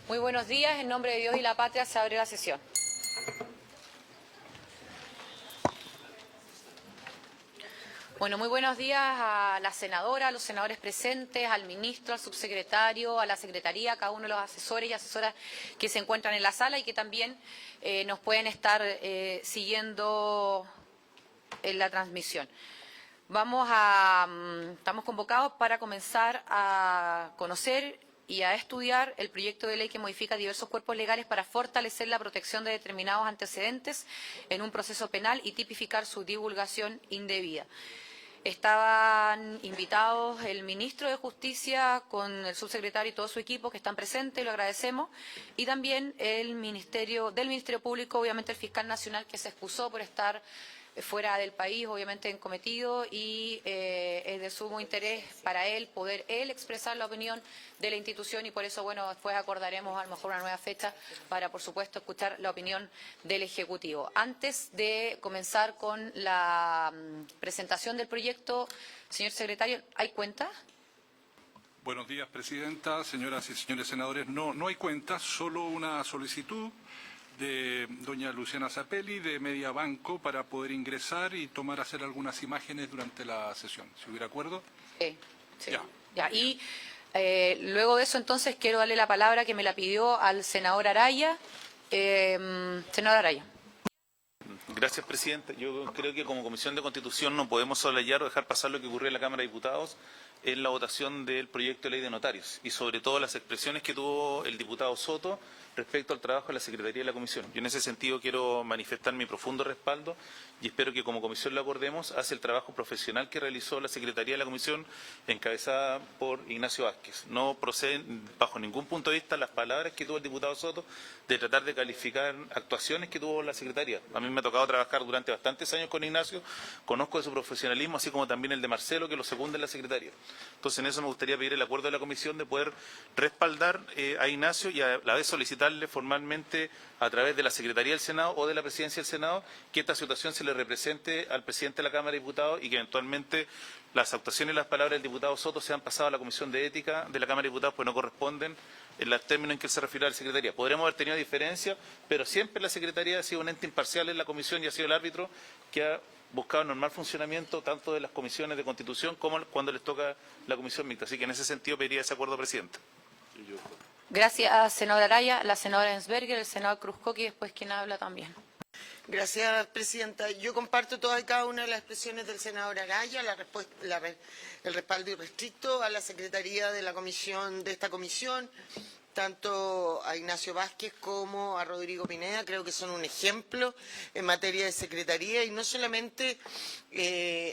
Muy buenos días. En nombre de Dios y la patria se abre la sesión. Bueno, muy buenos días a la senadora, a los senadores presentes, al ministro, al subsecretario, a la secretaría, a cada uno de los asesores y asesoras que se encuentran en la sala y que también nos pueden estar siguiendo en la transmisión. Estamos convocados para comenzar a conocer y a estudiar el proyecto de ley que modifica diversos cuerpos legales para fortalecer la protección de determinados antecedentes en un proceso penal y tipificar su divulgación indebida. Estaban invitados el ministro de Justicia con el subsecretario y todo su equipo que están presentes, lo agradecemos, y también del Ministerio Público, obviamente el fiscal nacional que se excusó por estar fuera del país, obviamente en cometido, y es de sumo interés para él poder expresar la opinión de la institución y por eso, bueno, después acordaremos a lo mejor una nueva fecha para, por supuesto, escuchar la opinión del Ejecutivo. Antes de comenzar con la presentación del proyecto, señor secretario, ¿hay cuenta? Buenos días, presidenta, señoras y señores senadores. No hay cuenta, solo una solicitud de doña Luciana Zapelli de Mediabanco para poder ingresar y hacer algunas imágenes durante la sesión. ¿Si hubiera acuerdo? Sí. Ya. Y luego de eso, entonces, quiero darle la palabra que me la pidió al senador Araya. Senador Araya. Gracias, presidente. Yo creo que como Comisión de Constitución no podemos soslayar o dejar pasar lo que ocurrió en la Cámara de Diputados en la votación del proyecto de ley de notarios y sobre todo las expresiones que tuvo el diputado Soto respecto al trabajo de la Secretaría de la Comisión. Yo en ese sentido quiero manifestar mi profundo respaldo y espero que como Comisión lo acordemos hacia el trabajo profesional que realizó la Secretaría de la Comisión encabezada por Ignacio Vázquez. No proceden bajo ningún punto de vista las palabras que tuvo el diputado Soto de tratar de calificar actuaciones que tuvo la Secretaría. A mí me ha tocado trabajar durante bastantes años con Ignacio, conozco de su profesionalismo, así como también el de Marcelo, que lo secunda en la Secretaría. Entonces, en eso me gustaría pedir el acuerdo de la Comisión de poder respaldar a Ignacio y a la vez solicitarle formalmente a través de la Secretaría del Senado o de la Presidencia del Senado que esta situación se le represente al presidente de la Cámara de Diputados y que eventualmente las actuaciones y las palabras del diputado Soto sean pasadas a la Comisión de Ética de la Cámara de Diputados, pues no corresponden en los términos en que se refirió a la Secretaría. Podremos haber tenido diferencias, pero siempre la Secretaría ha sido un ente imparcial en la Comisión y ha sido el árbitro que ha buscado el normal funcionamiento tanto de las comisiones de Constitución como cuando les toca la Comisión Mixta. Así que en ese sentido pediría ese acuerdo, presidente. Gracias, senadora Araya, la senadora Ensberger, el senador Cruzcoque y después quien habla también. Gracias, presidenta. Yo comparto todas y cada una de las expresiones del senador Araya, el respaldo irrestricto a la Secretaría de la Comisión, de esta comisión, tanto a Ignacio Vázquez como a Rodrigo Pineda. Creo que son un ejemplo en materia de secretaría y no solamente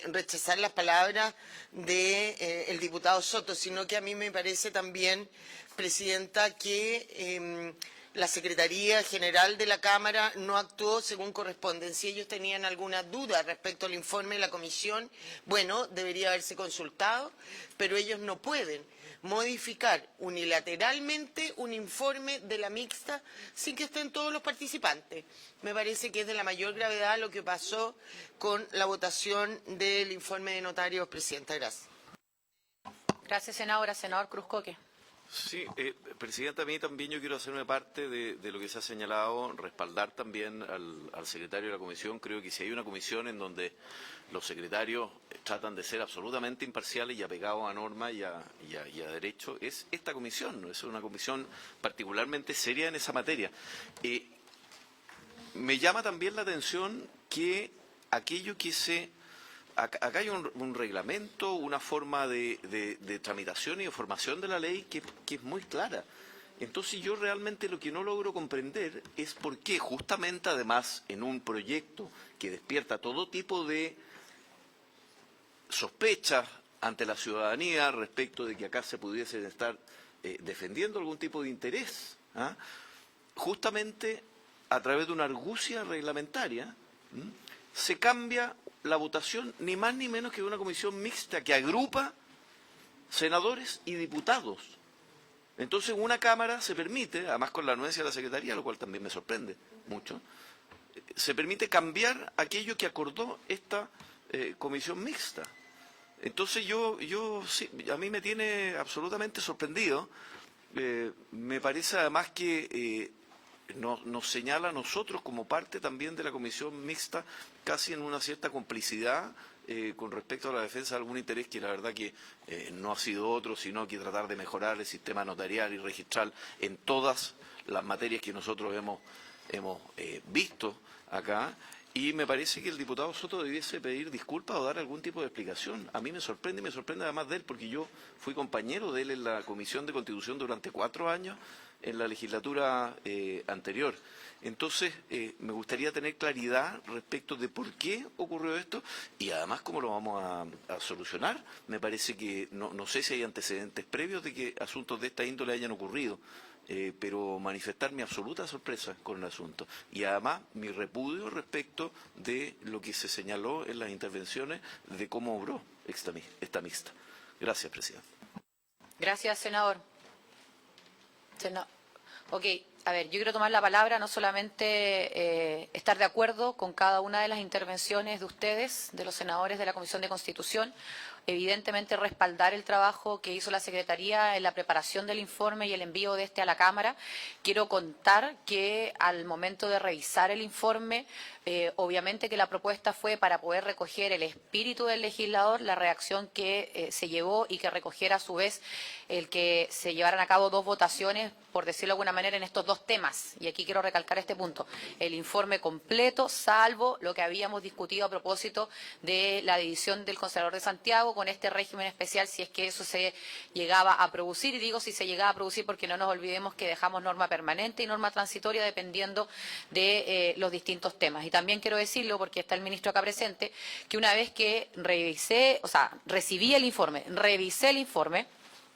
rechazar las palabras del diputado Soto, sino que a mí me parece también, presidenta, que la Secretaría General de la Cámara no actuó según corresponde. Si ellos tenían alguna duda respecto al informe de la Comisión, bueno, debería haberse consultado, pero ellos no pueden modificar unilateralmente un informe de la mixta sin que estén todos los participantes. Me parece que es de la mayor gravedad lo que pasó con la votación del informe de notarios, presidenta. Gracias. Gracias, senadora. Senador Cruzcoque. Sí, presidenta, a mí también yo quiero hacerme parte de lo que se ha señalado, respaldar también al secretario de la comisión. Creo que si hay una comisión en donde los secretarios tratan de ser absolutamente imparciales y apegados a norma y a derecho, es esta comisión, es una comisión particularmente seria en esa materia. Me llama también la atención que aquello que acá hay un reglamento, una forma de tramitación y de formación de la ley que es muy clara. Entonces yo realmente lo que no logro comprender es por qué justamente además en un proyecto que despierta todo tipo de sospechas ante la ciudadanía respecto de que acá se pudiese estar defendiendo algún tipo de interés, justamente a través de una argucia reglamentaria, se cambia la votación ni más ni menos que de una comisión mixta que agrupa senadores y diputados. Entonces en una Cámara se permite, además con la anuencia de la Secretaría, lo cual también me sorprende mucho, se permite cambiar aquello que acordó esta comisión mixta. Entonces sí, a mí me tiene absolutamente sorprendido Me parece además que nos señala a nosotros como parte también de la comisión mixta casi en una cierta complicidad con respecto a la defensa de algún interés que la verdad que no ha sido otro, sino que tratar de mejorar el sistema notarial y registral en todas las materias que nosotros hemos visto acá. Y me parece que el diputado Soto debiese pedir disculpas o dar algún tipo de explicación. A mí me sorprende, y me sorprende además de él, porque yo fui compañero de él en la Comisión de Constitución durante 4 años en la legislatura anterior. Entonces, me gustaría tener claridad respecto de por qué ocurrió esto y además cómo lo vamos a solucionar. Me parece que, no sé si hay antecedentes previos de que asuntos de esta índole hayan ocurrido. Pero manifestar mi absoluta sorpresa con el asunto y además mi repudio respecto de lo que se señaló en las intervenciones de cómo obró esta mixta. Gracias, presidente. Gracias, senador. Ok, a ver, yo quiero tomar la palabra, no solamente estar de acuerdo con cada una de las intervenciones de ustedes, de los senadores de la Comisión de Constitución, evidentemente respaldar el trabajo que hizo la Secretaría en la preparación del informe y el envío de este a la Cámara. Quiero contar que al momento de revisar el informe, obviamente que la propuesta fue para poder recoger el espíritu del legislador, la reacción que se llevó y que recogiera a su vez el que se llevaran a cabo 2 votaciones, por decirlo de alguna manera, en estos 2 temas. Y aquí quiero recalcar este punto. El informe completo, salvo lo que habíamos discutido a propósito de la división del Conservador de Santiago con este régimen especial, si es que eso se llegaba a producir. Y digo si se llegaba a producir porque no nos olvidemos que dejamos norma permanente y norma transitoria dependiendo de los distintos temas. Y también quiero decirlo, porque está el ministro acá presente, que una vez que recibí el informe, revisé el informe,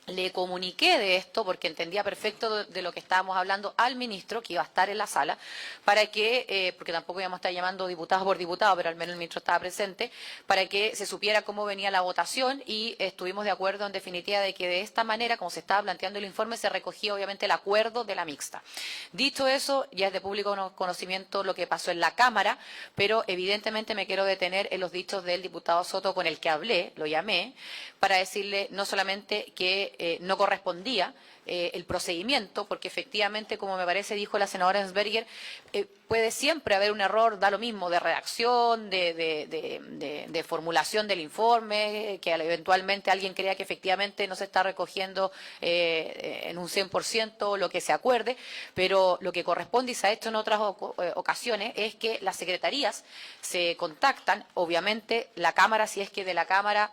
le comuniqué de esto, porque entendía perfecto de lo que estábamos hablando, al ministro, que iba a estar en la sala, para que, porque tampoco íbamos a estar llamando diputado por diputado, pero al menos el ministro estaba presente, para que se supiera cómo venía la votación y estuvimos de acuerdo en definitiva de que de esta manera, como se estaba planteando el informe, se recogía obviamente el acuerdo de la mixta. Dicho eso, ya es de público conocimiento lo que pasó en la Cámara, pero evidentemente me quiero detener en los dichos del diputado Soto con el que hablé, lo llamé, para decirle no solamente que no correspondía el procedimiento, porque efectivamente, como me parece dijo la senadora Ensberger, puede siempre haber un error, da lo mismo, de redacción, de formulación del informe, que eventualmente alguien crea que efectivamente no se está recogiendo en un 100% lo que se acuerde, pero lo que corresponde y se ha hecho en otras ocasiones es que las secretarías se contactan, obviamente la Cámara, si es que de la Cámara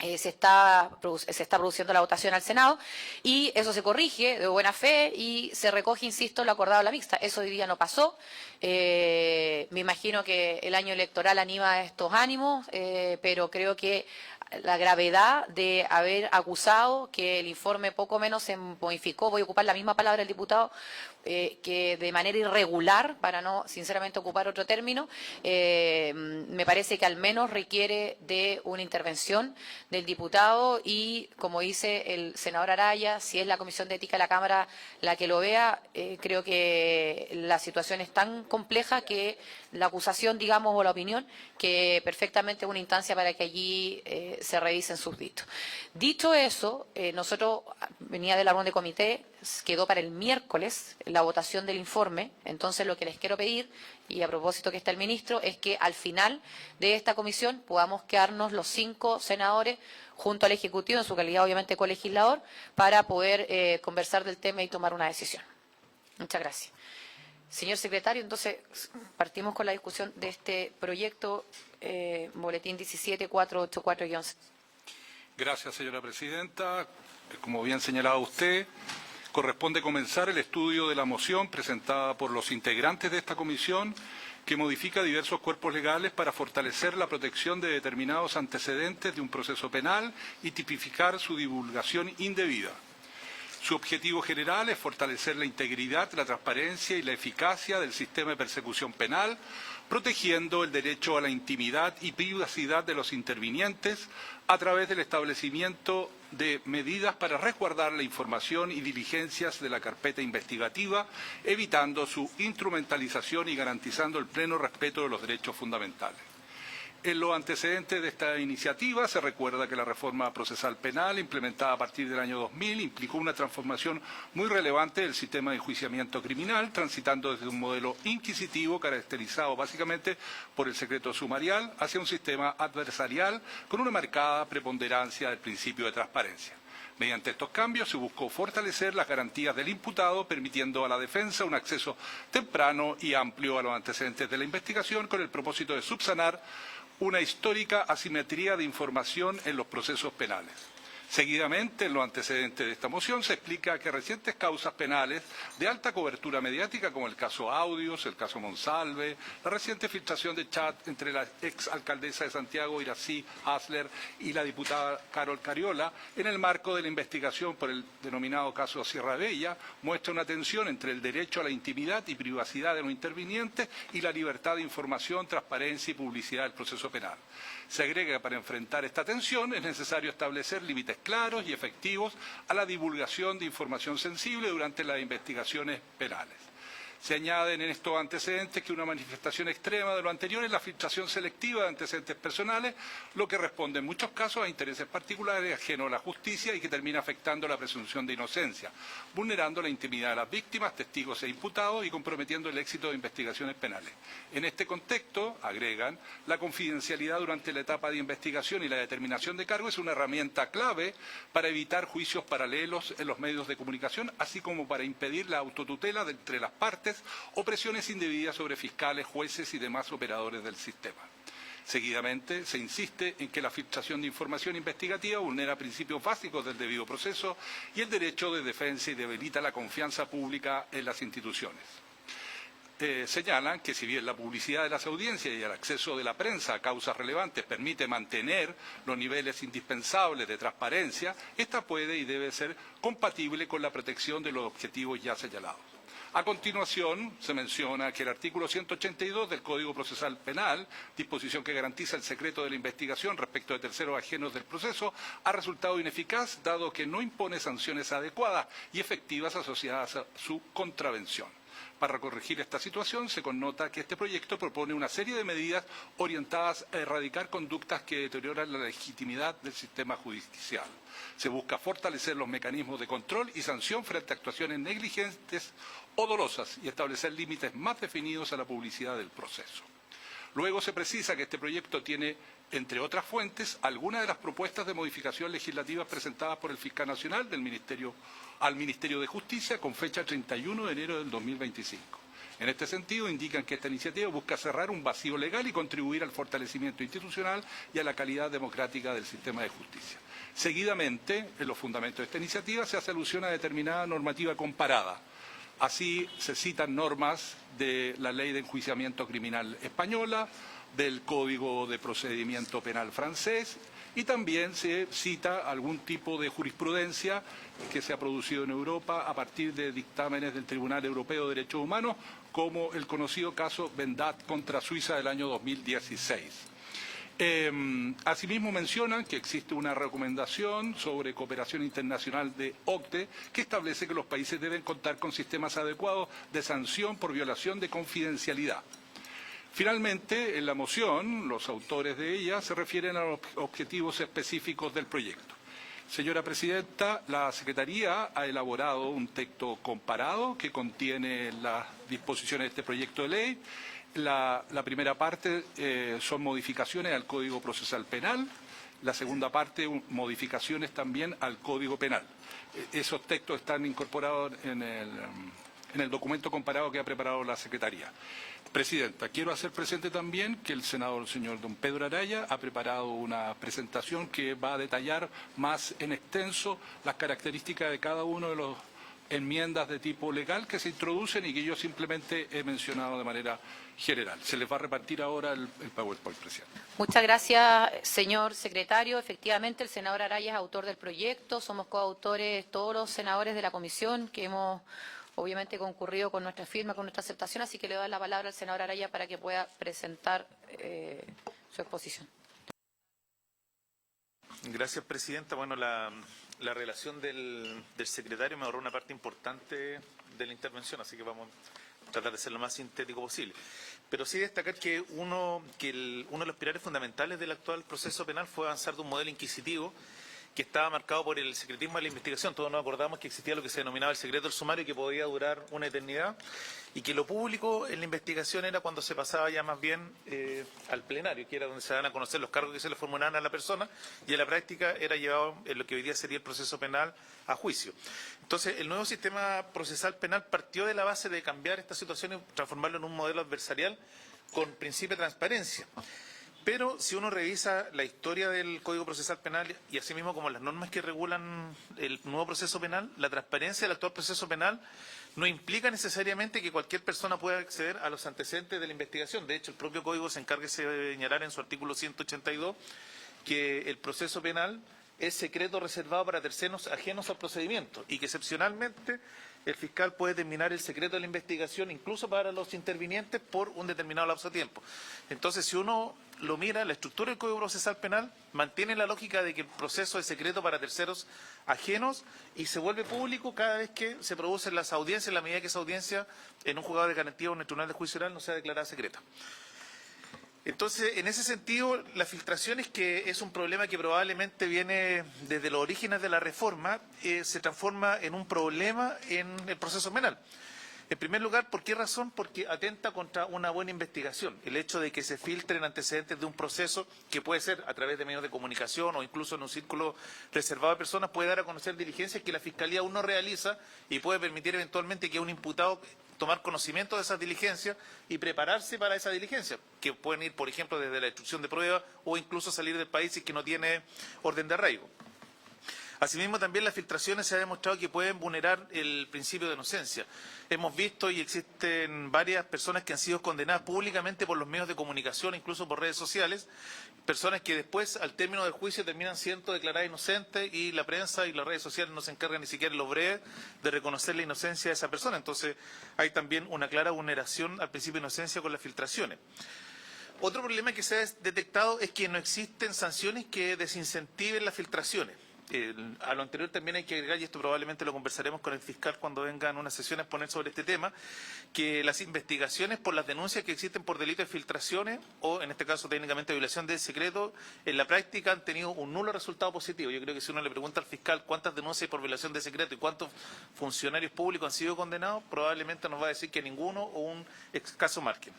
se está produciendo la votación al Senado y eso se corrige de buena fe y se recoge, insisto, lo acordado a la mixta. Eso hoy día no pasó. Me imagino que el año electoral anima estos ánimos, pero creo que la gravedad de haber acusado que el informe poco menos se modificó, voy a ocupar la misma palabra del diputado, que de manera irregular, para no sinceramente ocupar otro término, me parece que al menos requiere de una intervención del diputado y, como dice el senador Araya, si es la Comisión de Ética de la Cámara la que lo vea, creo que la situación es tan compleja que la acusación, digamos, o la opinión, que perfectamente es una instancia para que allí se revisen sus dichos. Dicho eso, nosotros, venía de la reunión de comité, quedó para el miércoles la votación del informe, entonces lo que les quiero pedir, y a propósito que está el ministro, es que al final de esta comisión podamos quedarnos los 5 senadores junto al Ejecutivo, en su calidad obviamente colegislador, para poder conversar del tema y tomar una decisión. Muchas gracias. Señor secretario, entonces partimos con la discusión de este proyecto, boletín 17484-11. Gracias, señora presidenta. Como bien señalaba usted, corresponde comenzar el estudio de la moción presentada por los integrantes de esta comisión que modifica diversos cuerpos legales para fortalecer la protección de determinados antecedentes de un proceso penal y tipificar su divulgación indebida. Su objetivo general es fortalecer la integridad, la transparencia y la eficacia del sistema de persecución penal, protegiendo el derecho a la intimidad y privacidad de los intervinientes a través del establecimiento de medidas para resguardar la información y diligencias de la carpeta investigativa, evitando su instrumentalización y garantizando el pleno respeto de los derechos fundamentales. En los antecedentes de esta iniciativa se recuerda que la reforma procesal penal implementada a partir del año 2000 implicó una transformación muy relevante del sistema de enjuiciamiento criminal, transitando desde un modelo inquisitivo caracterizado básicamente por el secreto sumarial hacia un sistema adversarial con una marcada preponderancia del principio de transparencia. Mediante estos cambios se buscó fortalecer las garantías del imputado, permitiendo a la defensa un acceso temprano y amplio a los antecedentes de la investigación con el propósito de subsanar una histórica asimetría de información en los procesos penales. Seguidamente, en los antecedentes de esta moción, se explica que recientes causas penales de alta cobertura mediática, como el caso Audios, el caso Monsalve, la reciente filtración de chat entre la exalcaldesa de Santiago, Iracy Hasler, y la diputada Carol Cariola, en el marco de la investigación por el denominado caso Sierra Bella, muestra una tensión entre el derecho a la intimidad y privacidad de los intervinientes y la libertad de información, transparencia y publicidad del proceso penal. Se agrega que para enfrentar esta tensión es necesario establecer límites claros y efectivos a la divulgación de información sensible durante las investigaciones penales. Se añaden en estos antecedentes que una manifestación extrema de lo anterior es la filtración selectiva de antecedentes personales, lo que responde en muchos casos a intereses particulares ajenos a la justicia y que termina afectando la presunción de inocencia, vulnerando la intimidad de las víctimas, testigos e imputados y comprometiendo el éxito de investigaciones penales. En este contexto, agregan, la confidencialidad durante la etapa de investigación y la determinación de cargo es una herramienta clave para evitar juicios paralelos en los medios de comunicación, así como para impedir la autotutela entre las partes o presiones indebidas sobre fiscales, jueces y demás operadores del sistema. Seguidamente, se insiste en que la filtración de información investigativa vulnera principios básicos del debido proceso y el derecho de defensa y debilita la confianza pública en las instituciones. Señalan que si bien la publicidad de las audiencias y el acceso de la prensa a causas relevantes permite mantener los niveles indispensables de transparencia, esta puede y debe ser compatible con la protección de los objetivos ya señalados. A continuación, se menciona que el artículo 182 del Código Procesal Penal, disposición que garantiza el secreto de la investigación respecto de terceros ajenos del proceso, ha resultado ineficaz dado que no impone sanciones adecuadas y efectivas asociadas a su contravención. Para corregir esta situación, se connota que este proyecto propone una serie de medidas orientadas a erradicar conductas que deterioran la legitimidad del sistema judicial. Se busca fortalecer los mecanismos de control y sanción frente a actuaciones negligentes o dolosas y establecer límites más definidos a la publicidad del proceso. Luego se precisa que este proyecto tiene, entre otras fuentes, algunas de las propuestas de modificación legislativa presentadas por el Fiscal Nacional al Ministerio de Justicia con fecha 31 de enero del 2025. En este sentido, indican que esta iniciativa busca cerrar un vacío legal y contribuir al fortalecimiento institucional y a la calidad democrática del sistema de justicia. Seguidamente, en los fundamentos de esta iniciativa se hace alusión a determinada normativa comparada. Así se citan normas de la Ley de Enjuiciamiento Criminal española, del Código de Procedimiento Penal francés y también se cita algún tipo de jurisprudencia que se ha producido en Europa a partir de dictámenes del Tribunal Europeo de Derechos Humanos, como el conocido caso Vendat contra Suiza del año 2016. Asimismo mencionan que existe una recomendación sobre cooperación internacional de OCDE que establece que los países deben contar con sistemas adecuados de sanción por violación de confidencialidad. Finalmente, en la moción, los autores de ella se refieren a los objetivos específicos del proyecto. Señora Presidenta, la Secretaría ha elaborado un texto comparado que contiene las disposiciones de este proyecto de ley. La primera parte son modificaciones al Código Procesal Penal, la segunda parte modificaciones también al Código Penal. Esos textos están incorporados en el documento comparado que ha preparado la Secretaría. Presidenta, quiero hacer presente también que el senador señor don Pedro Araya ha preparado una presentación que va a detallar más en extenso las características de cada uno de las enmiendas de tipo legal que se introducen y que yo simplemente he mencionado de manera general. Se les va a repartir ahora el PowerPoint, presidente. Muchas gracias, señor secretario. Efectivamente, el senador Araya es autor del proyecto. Somos coautores todos los senadores de la comisión que hemos obviamente concurrido con nuestra firma, con nuestra aceptación, así que le doy la palabra al senador Araya para que pueda presentar su exposición. Gracias, presidenta. Bueno, la relación del secretario me ahorró una parte importante de la intervención, así que vamos a tratar de ser lo más sintético posible. Pero sí destacar que uno de los pilares fundamentales del actual proceso penal fue avanzar de un modelo inquisitivo que estaba marcado por el secretismo de la investigación. Todos nos acordamos que existía lo que se denominaba el secreto del sumario, que podía durar una eternidad, y que lo público en la investigación era cuando se pasaba ya más bien al plenario, que era donde se dan a conocer los cargos que se le formulaban a la persona, y en la práctica era llevado en lo que hoy día sería el proceso penal a juicio. Entonces, el nuevo sistema procesal penal partió de la base de cambiar esta situación y transformarlo en un modelo adversarial con principio de transparencia. Pero si uno revisa la historia del Código Procesal Penal y asimismo como las normas que regulan el nuevo proceso penal, la transparencia del actual proceso penal no implica necesariamente que cualquier persona pueda acceder a los antecedentes de la investigación. De hecho, el propio Código se encarga de señalar en su artículo 182 que el proceso penal es secreto reservado para terceros ajenos al procedimiento y que excepcionalmente el fiscal puede determinar el secreto de la investigación incluso para los intervinientes por un determinado lapso de tiempo. Entonces, si uno lo mira, la estructura del Código Procesal Penal mantiene la lógica de que el proceso es secreto para terceros ajenos y se vuelve público cada vez que se producen las audiencias, en la medida que esa audiencia en un juzgado de garantía o en el tribunal de juicio oral no sea declarada secreta. Entonces, en ese sentido, la filtración es que es un problema que probablemente viene desde los orígenes de la reforma, se transforma en un problema en el proceso penal. En primer lugar, ¿por qué razón? Porque atenta contra una buena investigación. El hecho de que se filtren antecedentes de un proceso, que puede ser a través de medios de comunicación o incluso en un círculo reservado de personas, puede dar a conocer diligencias que la Fiscalía aún no realiza y puede permitir eventualmente que un imputado tomar conocimiento de esas diligencias y prepararse para esa diligencia, que pueden ir, por ejemplo, desde la destrucción de pruebas o incluso salir del país si es que no tiene orden de arraigo. Asimismo, también las filtraciones se ha demostrado que pueden vulnerar el principio de inocencia. Hemos visto y existen varias personas que han sido condenadas públicamente por los medios de comunicación, incluso por redes sociales, personas que después, al término del juicio, terminan siendo declaradas inocentes y la prensa y las redes sociales no se encargan ni siquiera en lo breve de reconocer la inocencia de esa persona. Entonces, hay también una clara vulneración al principio de inocencia con las filtraciones. Otro problema que se ha detectado es que no existen sanciones que desincentiven las filtraciones. A lo anterior también hay que agregar, y esto probablemente lo conversaremos con el fiscal cuando vengan unas sesiones a exponer sobre este tema, que las investigaciones por las denuncias que existen por delito de filtraciones o, en este caso, técnicamente violación del secreto, en la práctica han tenido un nulo resultado positivo. Yo creo que si uno le pregunta al fiscal cuántas denuncias hay por violación de secreto y cuántos funcionarios públicos han sido condenados, probablemente nos va a decir que ninguno o un escaso margen.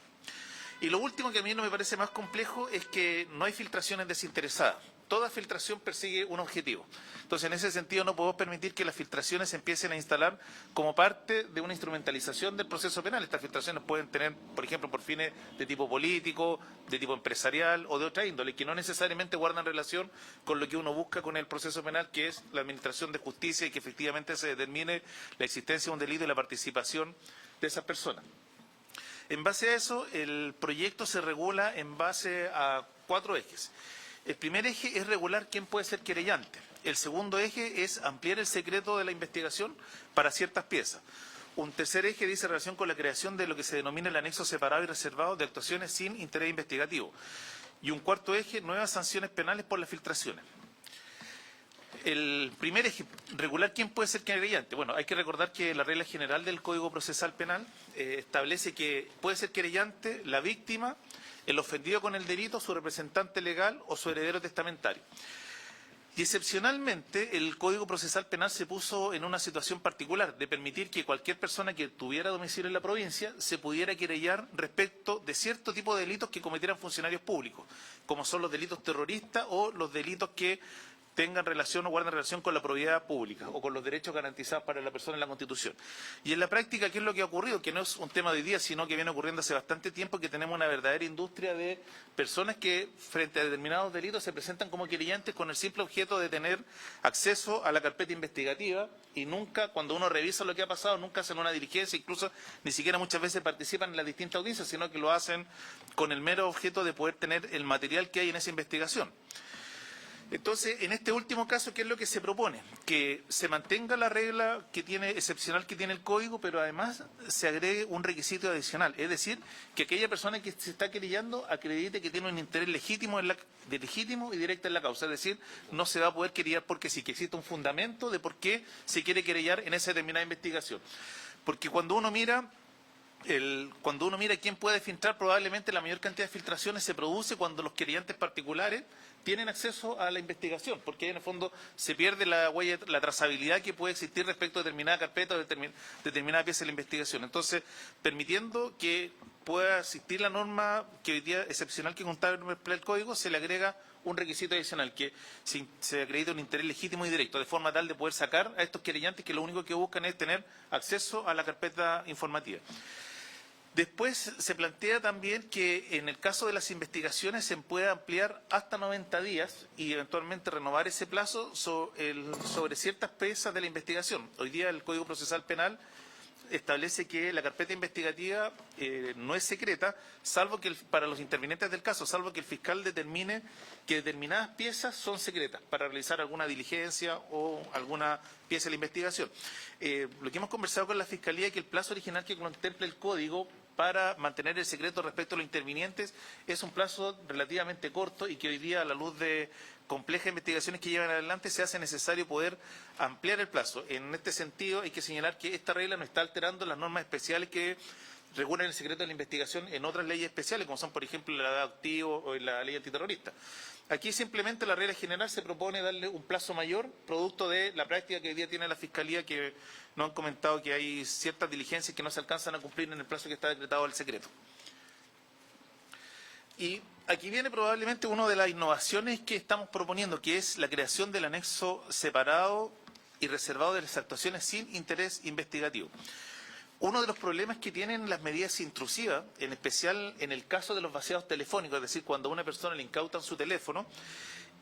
Y lo último que a mí no me parece más complejo es que no hay filtraciones desinteresadas. Toda filtración persigue un objetivo. Entonces, en ese sentido, no podemos permitir que las filtraciones se empiecen a instalar como parte de una instrumentalización del proceso penal. Estas filtraciones pueden tener, por ejemplo, por fines de tipo político, de tipo empresarial o de otra índole, que no necesariamente guardan relación con lo que uno busca con el proceso penal, que es la administración de justicia y que efectivamente se determine la existencia de un delito y la participación de esas personas. En base a eso, el proyecto se regula en base a 4 ejes. El primer eje es regular quién puede ser querellante. El segundo eje es ampliar el secreto de la investigación para ciertas piezas. Un tercer eje dice relación con la creación de lo que se denomina el anexo separado y reservado de actuaciones sin interés investigativo. Y un cuarto eje, nuevas sanciones penales por las filtraciones. El primer eje, regular quién puede ser querellante. Bueno, hay que recordar que la regla general del Código Procesal Penal establece que puede ser querellante la víctima, el ofendido con el delito, su representante legal o su heredero testamentario. Y excepcionalmente el Código Procesal Penal se puso en una situación particular de permitir que cualquier persona que tuviera domicilio en la provincia se pudiera querellar respecto de cierto tipo de delitos que cometieran funcionarios públicos, como son los delitos terroristas o los delitos que tengan relación o guarden relación con la propiedad pública o con los derechos garantizados para la persona en la Constitución. Y en la práctica, ¿qué es lo que ha ocurrido? Que no es un tema de hoy día, sino que viene ocurriendo hace bastante tiempo, que tenemos una verdadera industria de personas que, frente a determinados delitos, se presentan como querellantes con el simple objeto de tener acceso a la carpeta investigativa y nunca, cuando uno revisa lo que ha pasado, nunca hacen una diligencia, incluso ni siquiera muchas veces participan en las distintas audiencias, sino que lo hacen con el mero objeto de poder tener el material que hay en esa investigación. Entonces, en este último caso, ¿qué es lo que se propone? Que se mantenga la regla excepcional que tiene el Código, pero además se agregue un requisito adicional. Es decir, que aquella persona que se está querellando acredite que tiene un interés legítimo y directo en la causa. Es decir, no se va a poder querellar porque sí, que existe un fundamento de por qué se quiere querellar en esa determinada investigación. Porque cuando uno mira cuando uno mira quién puede filtrar, probablemente la mayor cantidad de filtraciones se produce cuando los querellantes particulares tienen acceso a la investigación, porque ahí en el fondo se pierde la huella, la trazabilidad que puede existir respecto a determinada carpeta o determinada pieza de la investigación. Entonces, permitiendo que pueda existir la norma que hoy día excepcional que contempla el Código, se le agrega un requisito adicional, que se acredite un interés legítimo y directo, de forma tal de poder sacar a estos querellantes que lo único que buscan es tener acceso a la carpeta informativa. Después se plantea también que en el caso de las investigaciones se puede ampliar hasta 90 días y eventualmente renovar ese plazo sobre ciertas piezas de la investigación. Hoy día el Código Procesal Penal establece que la carpeta investigativa no es secreta, salvo que para los intervinientes del caso, salvo que el fiscal determine que determinadas piezas son secretas para realizar alguna diligencia o alguna pieza de la investigación. Lo que hemos conversado con la Fiscalía es que el plazo original que contempla el Código para mantener el secreto respecto a los intervinientes es un plazo relativamente corto y que hoy día, a la luz de complejas investigaciones que llevan adelante, se hace necesario poder ampliar el plazo. En este sentido, hay que señalar que esta regla no está alterando las normas especiales que regulan el secreto de la investigación en otras leyes especiales, como son, por ejemplo, la de activo o la ley antiterrorista. Aquí simplemente la regla general se propone darle un plazo mayor, producto de la práctica que hoy día tiene la Fiscalía, que nos han comentado que hay ciertas diligencias que no se alcanzan a cumplir en el plazo que está decretado el secreto. Y aquí viene probablemente una de las innovaciones que estamos proponiendo, que es la creación del anexo separado y reservado de las actuaciones sin interés investigativo. Uno de los problemas que tienen las medidas intrusivas, en especial en el caso de los vaciados telefónicos, es decir, cuando a una persona le incautan su teléfono,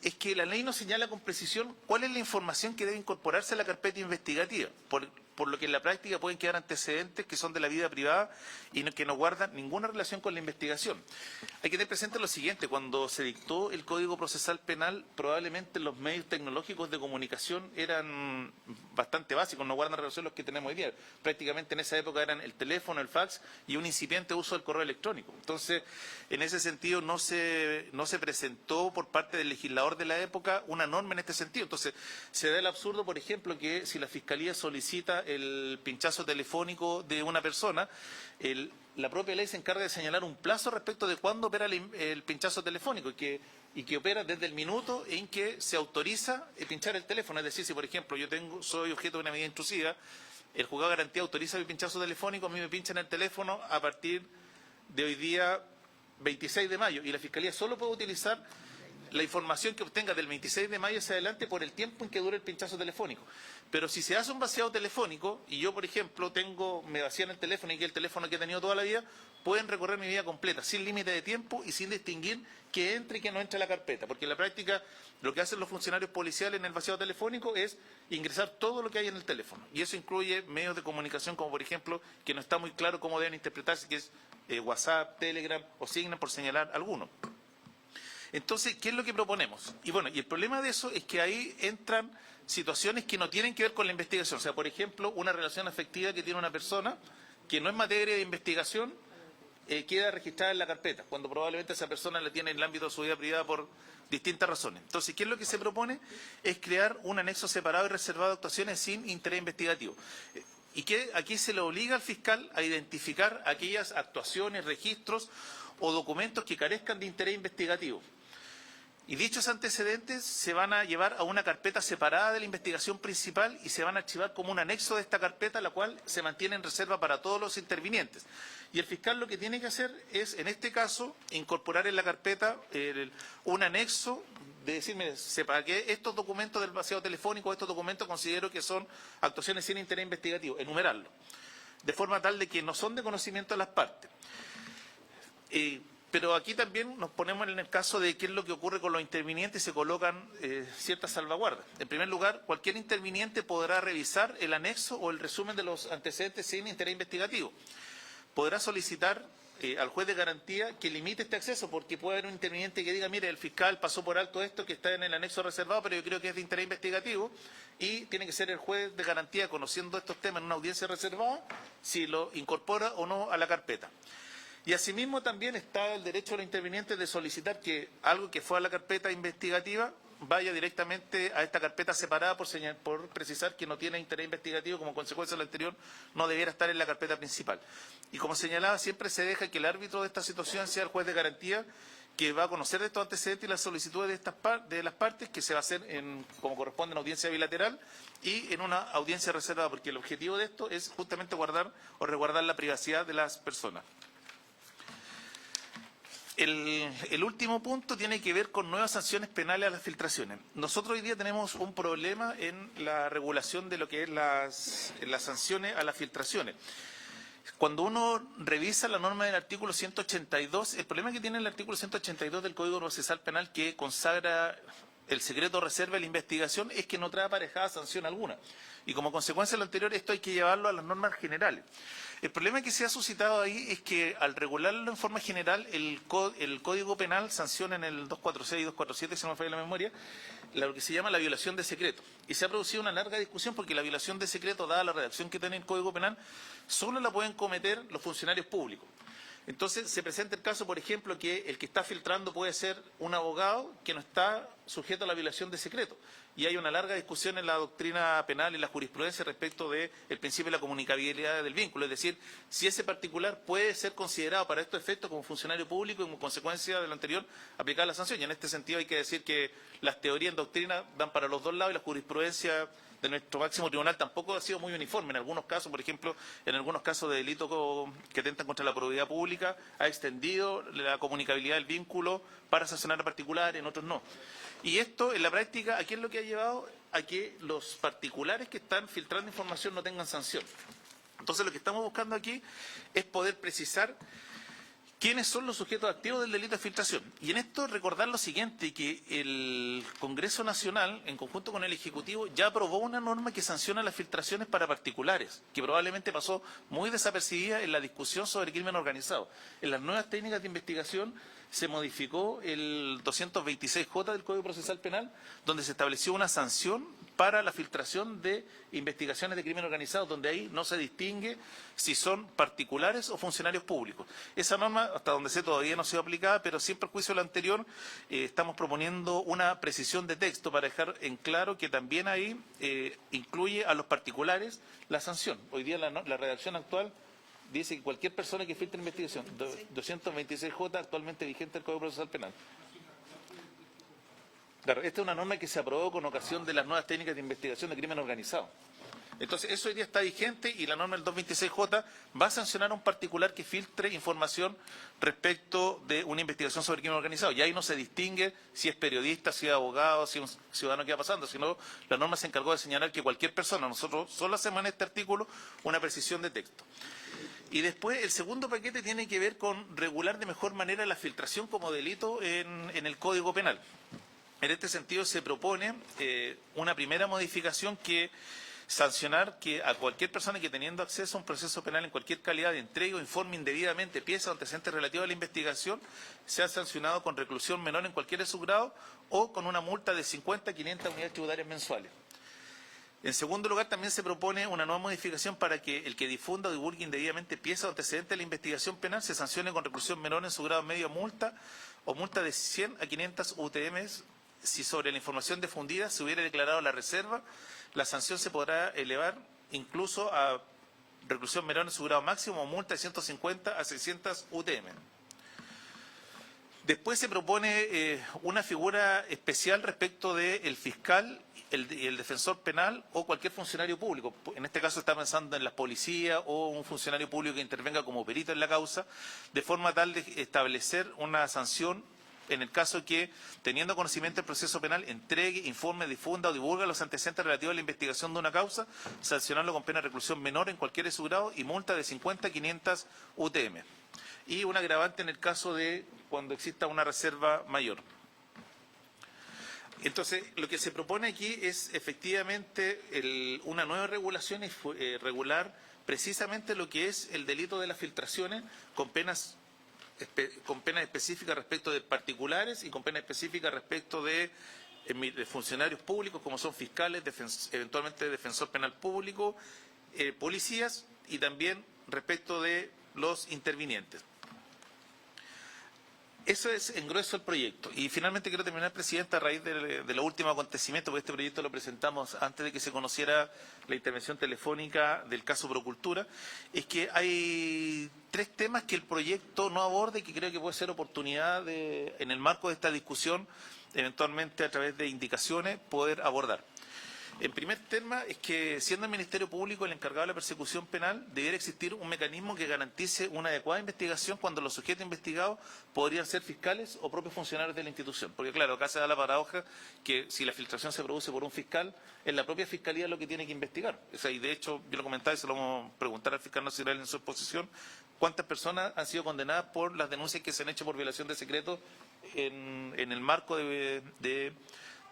es que la ley no señala con precisión cuál es la información que debe incorporarse a la carpeta investigativa, por lo que en la práctica pueden quedar antecedentes que son de la vida privada y que no guardan ninguna relación con la investigación. Hay que tener presente lo siguiente: cuando se dictó el Código Procesal Penal, probablemente los medios tecnológicos de comunicación eran bastante básicos, no guardan relación los que tenemos hoy día. Prácticamente en esa época eran el teléfono, el fax y un incipiente uso del correo electrónico. Entonces, en ese sentido no se presentó por parte del legislador de la época una norma en este sentido. Entonces, se da el absurdo, por ejemplo, que si la Fiscalía solicita el pinchazo telefónico de una persona, la propia ley se encarga de señalar un plazo respecto de cuándo opera el pinchazo telefónico y que opera desde el minuto en que se autoriza pinchar el teléfono. Es decir, si por ejemplo soy objeto de una medida intrusiva, el juzgado de garantía autoriza mi pinchazo telefónico, a mí me pinchan el teléfono a partir de hoy día 26 de mayo y la Fiscalía solo puede utilizar la información que obtenga del 26 de mayo hacia adelante por el tiempo en que dure el pinchazo telefónico. Pero si se hace un vaciado telefónico y yo, por ejemplo, me vacían el teléfono y que el teléfono que he tenido toda la vida, pueden recorrer mi vida completa, sin límite de tiempo y sin distinguir que entre y que no entre a la carpeta. Porque en la práctica lo que hacen los funcionarios policiales en el vaciado telefónico es ingresar todo lo que hay en el teléfono. Y eso incluye medios de comunicación como, por ejemplo, que no está muy claro cómo deben interpretarse, que es WhatsApp, Telegram o Signal, por señalar algunos. Entonces, ¿qué es lo que proponemos? Y bueno, y el problema de eso es que ahí entran situaciones que no tienen que ver con la investigación. O sea, por ejemplo, una relación afectiva que tiene una persona que no es materia de investigación, queda registrada en la carpeta, cuando probablemente esa persona la tiene en el ámbito de su vida privada por distintas razones. Entonces, ¿qué es lo que se propone? Es crear un anexo separado y reservado de actuaciones sin interés investigativo. Y que aquí se le obliga al fiscal a identificar aquellas actuaciones, registros o documentos que carezcan de interés investigativo. Y dichos antecedentes se van a llevar a una carpeta separada de la investigación principal y se van a archivar como un anexo de esta carpeta, la cual se mantiene en reserva para todos los intervinientes. Y el fiscal lo que tiene que hacer es, en este caso, incorporar en la carpeta un anexo de decir, mire, sepa que estos documentos del vaciado telefónico, estos documentos considero que son actuaciones sin interés investigativo, enumerarlo, de forma tal de que no son de conocimiento de las partes. Pero aquí también nos ponemos en el caso de qué es lo que ocurre con los intervinientes y se colocan ciertas salvaguardas. En primer lugar, cualquier interviniente podrá revisar el anexo o el resumen de los antecedentes sin interés investigativo. Podrá solicitar al juez de garantía que limite este acceso, porque puede haber un interviniente que diga, mire, el fiscal pasó por alto esto que está en el anexo reservado, pero yo creo que es de interés investigativo, y tiene que ser el juez de garantía, conociendo estos temas en una audiencia reservada, si lo incorpora o no a la carpeta. Y asimismo también está el derecho de los intervinientes de solicitar que algo que fue a la carpeta investigativa vaya directamente a esta carpeta separada por precisar que no tiene interés investigativo, como consecuencia de lo anterior no debiera estar en la carpeta principal. Y como señalaba, siempre se deja que el árbitro de esta situación sea el juez de garantía, que va a conocer de estos antecedentes y las solicitudes de las partes, que se va a hacer como corresponde en audiencia bilateral y en una audiencia reservada, porque el objetivo de esto es justamente guardar o resguardar la privacidad de las personas. El último punto tiene que ver con nuevas sanciones penales a las filtraciones. Nosotros hoy día tenemos un problema en la regulación de lo que es las sanciones a las filtraciones. Cuando uno revisa la norma del artículo 182, el problema que tiene el artículo 182 del Código Procesal Penal, que consagra el secreto reserva de la investigación, es que no trae aparejada sanción alguna. Y como consecuencia de lo anterior, esto hay que llevarlo a las normas generales. El problema que se ha suscitado ahí es que al regularlo en forma general, el Código Penal sanciona en el 246 y 247, si no me falla la memoria, lo que se llama la violación de secreto. Y se ha producido una larga discusión porque la violación de secreto, dada la redacción que tiene el Código Penal, solo la pueden cometer los funcionarios públicos. Entonces se presenta el caso, por ejemplo, que el que está filtrando puede ser un abogado que no está sujeto a la violación de secreto. Y hay una larga discusión en la doctrina penal y la jurisprudencia respecto del principio de la comunicabilidad del vínculo. Es decir, si ese particular puede ser considerado para estos efectos como funcionario público y como consecuencia de lo anterior aplicar la sanción. Y en este sentido hay que decir que las teorías en doctrina dan para los dos lados y la jurisprudencia de nuestro máximo tribunal tampoco ha sido muy uniforme. En algunos casos, por ejemplo, en algunos casos de delito que atentan contra la probidad pública, ha extendido la comunicabilidad del vínculo para sancionar a particulares, en otros no. Y esto, en la práctica, ¿a qué es lo que ha llevado? A que los particulares que están filtrando información no tengan sanción. Entonces, lo que estamos buscando aquí es poder precisar quiénes son los sujetos activos del delito de filtración. Y en esto recordar lo siguiente, que el Congreso Nacional, en conjunto con el Ejecutivo, ya aprobó una norma que sanciona las filtraciones para particulares, que probablemente pasó muy desapercibida en la discusión sobre crimen organizado. En las nuevas técnicas de investigación se modificó el 226J del Código Procesal Penal, donde se estableció una sanción para la filtración de investigaciones de crimen organizado, donde ahí no se distingue si son particulares o funcionarios públicos. Esa norma, hasta donde sé, todavía no ha sido aplicada, pero sin perjuicio de lo anterior, estamos proponiendo una precisión de texto para dejar en claro que también ahí incluye a los particulares la sanción. Hoy día la redacción actual dice que cualquier persona que filtre investigación, 226J actualmente vigente del Código Procesal Penal. Claro, esta es una norma que se aprobó con ocasión de las nuevas técnicas de investigación de crimen organizado. Entonces, eso hoy día está vigente y la norma del 226J va a sancionar a un particular que filtre información respecto de una investigación sobre crimen organizado. Y ahí no se distingue si es periodista, si es abogado, si es un ciudadano que va pasando, sino la norma se encargó de señalar que cualquier persona, nosotros solo hacemos en este artículo una precisión de texto. Y después, el segundo paquete tiene que ver con regular de mejor manera la filtración como delito en el Código Penal. En este sentido se propone una primera modificación que sancionar que a cualquier persona que teniendo acceso a un proceso penal en cualquier calidad de entrega o informe indebidamente piezas o antecedentes relativos a la investigación sea sancionado con reclusión menor en cualquier de sus grados o con una multa de 50 a 500 unidades tributarias mensuales. En segundo lugar, también se propone una nueva modificación para que el que difunda o divulgue indebidamente piezas o antecedentes de la investigación penal se sancione con reclusión menor en su grado medio multa o multa de 100 a 500 UTM. Si sobre la información difundida se hubiera declarado la reserva, la sanción se podrá elevar incluso a reclusión menor en su grado máximo o multa de 150 a 600 UTM. Después se propone una figura especial respecto del fiscal, el defensor penal o cualquier funcionario público. En este caso está pensando en la policía o un funcionario público que intervenga como perito en la causa, de forma tal de establecer una sanción en el caso que, teniendo conocimiento del proceso penal, entregue, informe, difunda o divulga los antecedentes relativos a la investigación de una causa, sancionarlo con pena de reclusión menor en cualquiera de su grado y multa de 50 a 500 UTM. Y un agravante en el caso de cuando exista una reserva mayor. Entonces, lo que se propone aquí es efectivamente una nueva regulación y regular precisamente lo que es el delito de las filtraciones con penas específicas respecto de particulares y con penas específicas respecto de funcionarios públicos como son fiscales, eventualmente defensor penal público, policías y también respecto de los intervinientes. Eso es en grueso el proyecto. Y finalmente quiero terminar, Presidenta, a raíz de los últimos acontecimientos, porque este proyecto lo presentamos antes de que se conociera la intervención telefónica del caso Procultura, es que hay 3 temas que el proyecto no aborda y que creo que puede ser oportunidad en el marco de esta discusión, eventualmente a través de indicaciones, poder abordar. En primer tema es que, siendo el Ministerio Público el encargado de la persecución penal, debiera existir un mecanismo que garantice una adecuada investigación cuando los sujetos investigados podrían ser fiscales o propios funcionarios de la institución. Porque claro, acá se da la paradoja que si la filtración se produce por un fiscal, es la propia fiscalía lo que tiene que investigar. O sea, y de hecho, yo lo comentaba y se lo vamos a preguntar al fiscal nacional en su exposición, cuántas personas han sido condenadas por las denuncias que se han hecho por violación de secreto en el marco de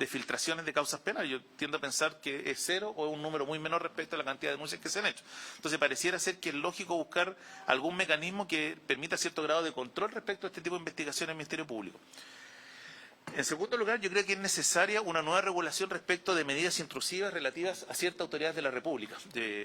filtraciones de causas penales. Yo tiendo a pensar que es 0 o es un número muy menor respecto a la cantidad de denuncias que se han hecho. Entonces pareciera ser que es lógico buscar algún mecanismo que permita cierto grado de control respecto a este tipo de investigaciones en el Ministerio Público. En segundo lugar, yo creo que es necesaria una nueva regulación respecto de medidas intrusivas relativas a ciertas autoridades de la República.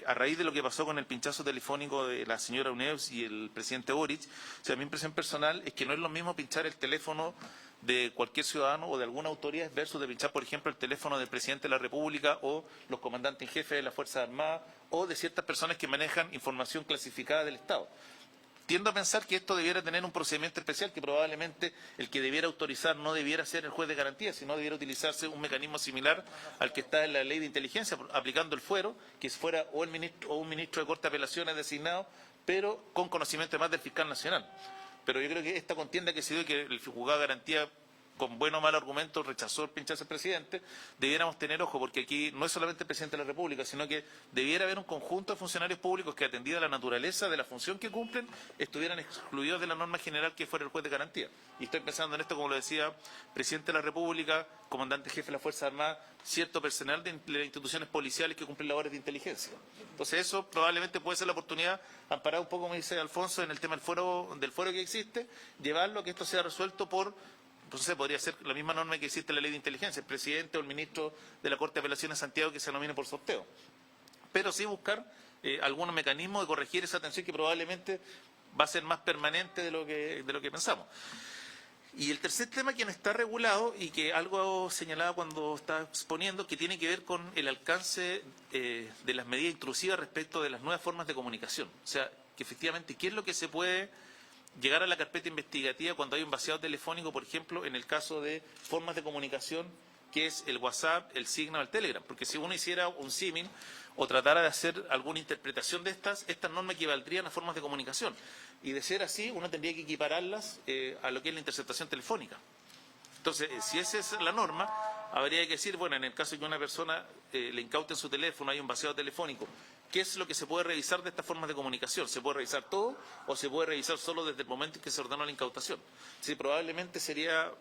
A raíz de lo que pasó con el pinchazo telefónico de la señora Uneus y el presidente Boric, o sea, mi impresión personal es que no es lo mismo pinchar el teléfono de cualquier ciudadano o de alguna autoridad versus de pinchar, por ejemplo, el teléfono del presidente de la República o los comandantes en jefe de las Fuerzas Armadas o de ciertas personas que manejan información clasificada del Estado. Tiendo a pensar que esto debiera tener un procedimiento especial, que probablemente el que debiera autorizar no debiera ser el juez de garantía, sino debiera utilizarse un mecanismo similar al que está en la ley de inteligencia, aplicando el fuero, que fuera o el ministro o un ministro de Corte de Apelaciones designado, pero con conocimiento además del fiscal nacional. Pero yo creo que esta contienda que se dio, que el juzgado de garantía con buen o mal argumento rechazó el pinchazo al presidente, debiéramos tener ojo, porque aquí no es solamente el presidente de la República, sino que debiera haber un conjunto de funcionarios públicos que, atendida la naturaleza de la función que cumplen, estuvieran excluidos de la norma general que fuera el juez de garantía. Y estoy pensando en esto, como lo decía, presidente de la República, comandante jefe de las Fuerzas Armadas, cierto personal de las instituciones policiales que cumplen labores de inteligencia. Entonces eso probablemente puede ser la oportunidad, amparado un poco, como dice Alfonso, en el tema del fuero que existe, llevarlo a que esto sea resuelto por... Entonces podría ser la misma norma que existe en la ley de inteligencia, el presidente o el ministro de la Corte de Apelaciones de Santiago que se nomine por sorteo. Pero sí buscar algún mecanismo de corregir esa tensión que probablemente va a ser más permanente de lo que pensamos. Y el tercer tema que no está regulado y que algo señalaba cuando estaba exponiendo, que tiene que ver con el alcance de las medidas intrusivas respecto de las nuevas formas de comunicación. O sea, que efectivamente, ¿qué es lo que se puede llegar a la carpeta investigativa cuando hay un vaciado telefónico, por ejemplo, en el caso de formas de comunicación, que es el WhatsApp, el Signal, el Telegram? Porque si uno hiciera un símil o tratara de hacer alguna interpretación de estas normas equivaldrían a formas de comunicación. Y de ser así, uno tendría que equipararlas a lo que es la interceptación telefónica. Entonces, si esa es la norma, habría que decir, bueno, en el caso de que una persona le incauten su teléfono, hay un vaciado telefónico, ¿qué es lo que se puede revisar de estas formas de comunicación? ¿Se puede revisar todo o se puede revisar solo desde el momento en que se ordenó la incautación? Sí, probablemente sería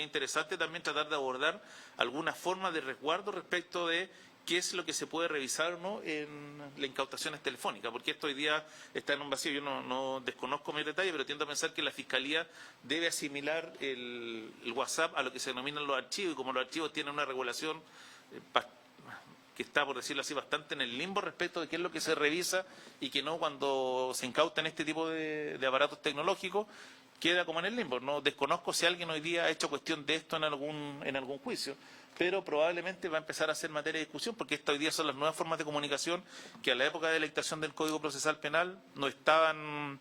interesante también tratar de abordar alguna forma de resguardo respecto de qué es lo que se puede revisar o no en las incautaciones telefónicas, porque esto hoy día está en un vacío. Yo no desconozco mi detalle, pero tiendo a pensar que la Fiscalía debe asimilar el WhatsApp a lo que se denominan los archivos, y como los archivos tienen una regulación que está, por decirlo así, bastante en el limbo respecto de qué es lo que se revisa y que no, cuando se incautan este tipo de aparatos tecnológicos, queda como en el limbo. No desconozco si alguien hoy día ha hecho cuestión de esto en algún juicio, pero probablemente va a empezar a ser materia de discusión, porque estas hoy día son las nuevas formas de comunicación que a la época de la dictación del Código Procesal Penal no estaban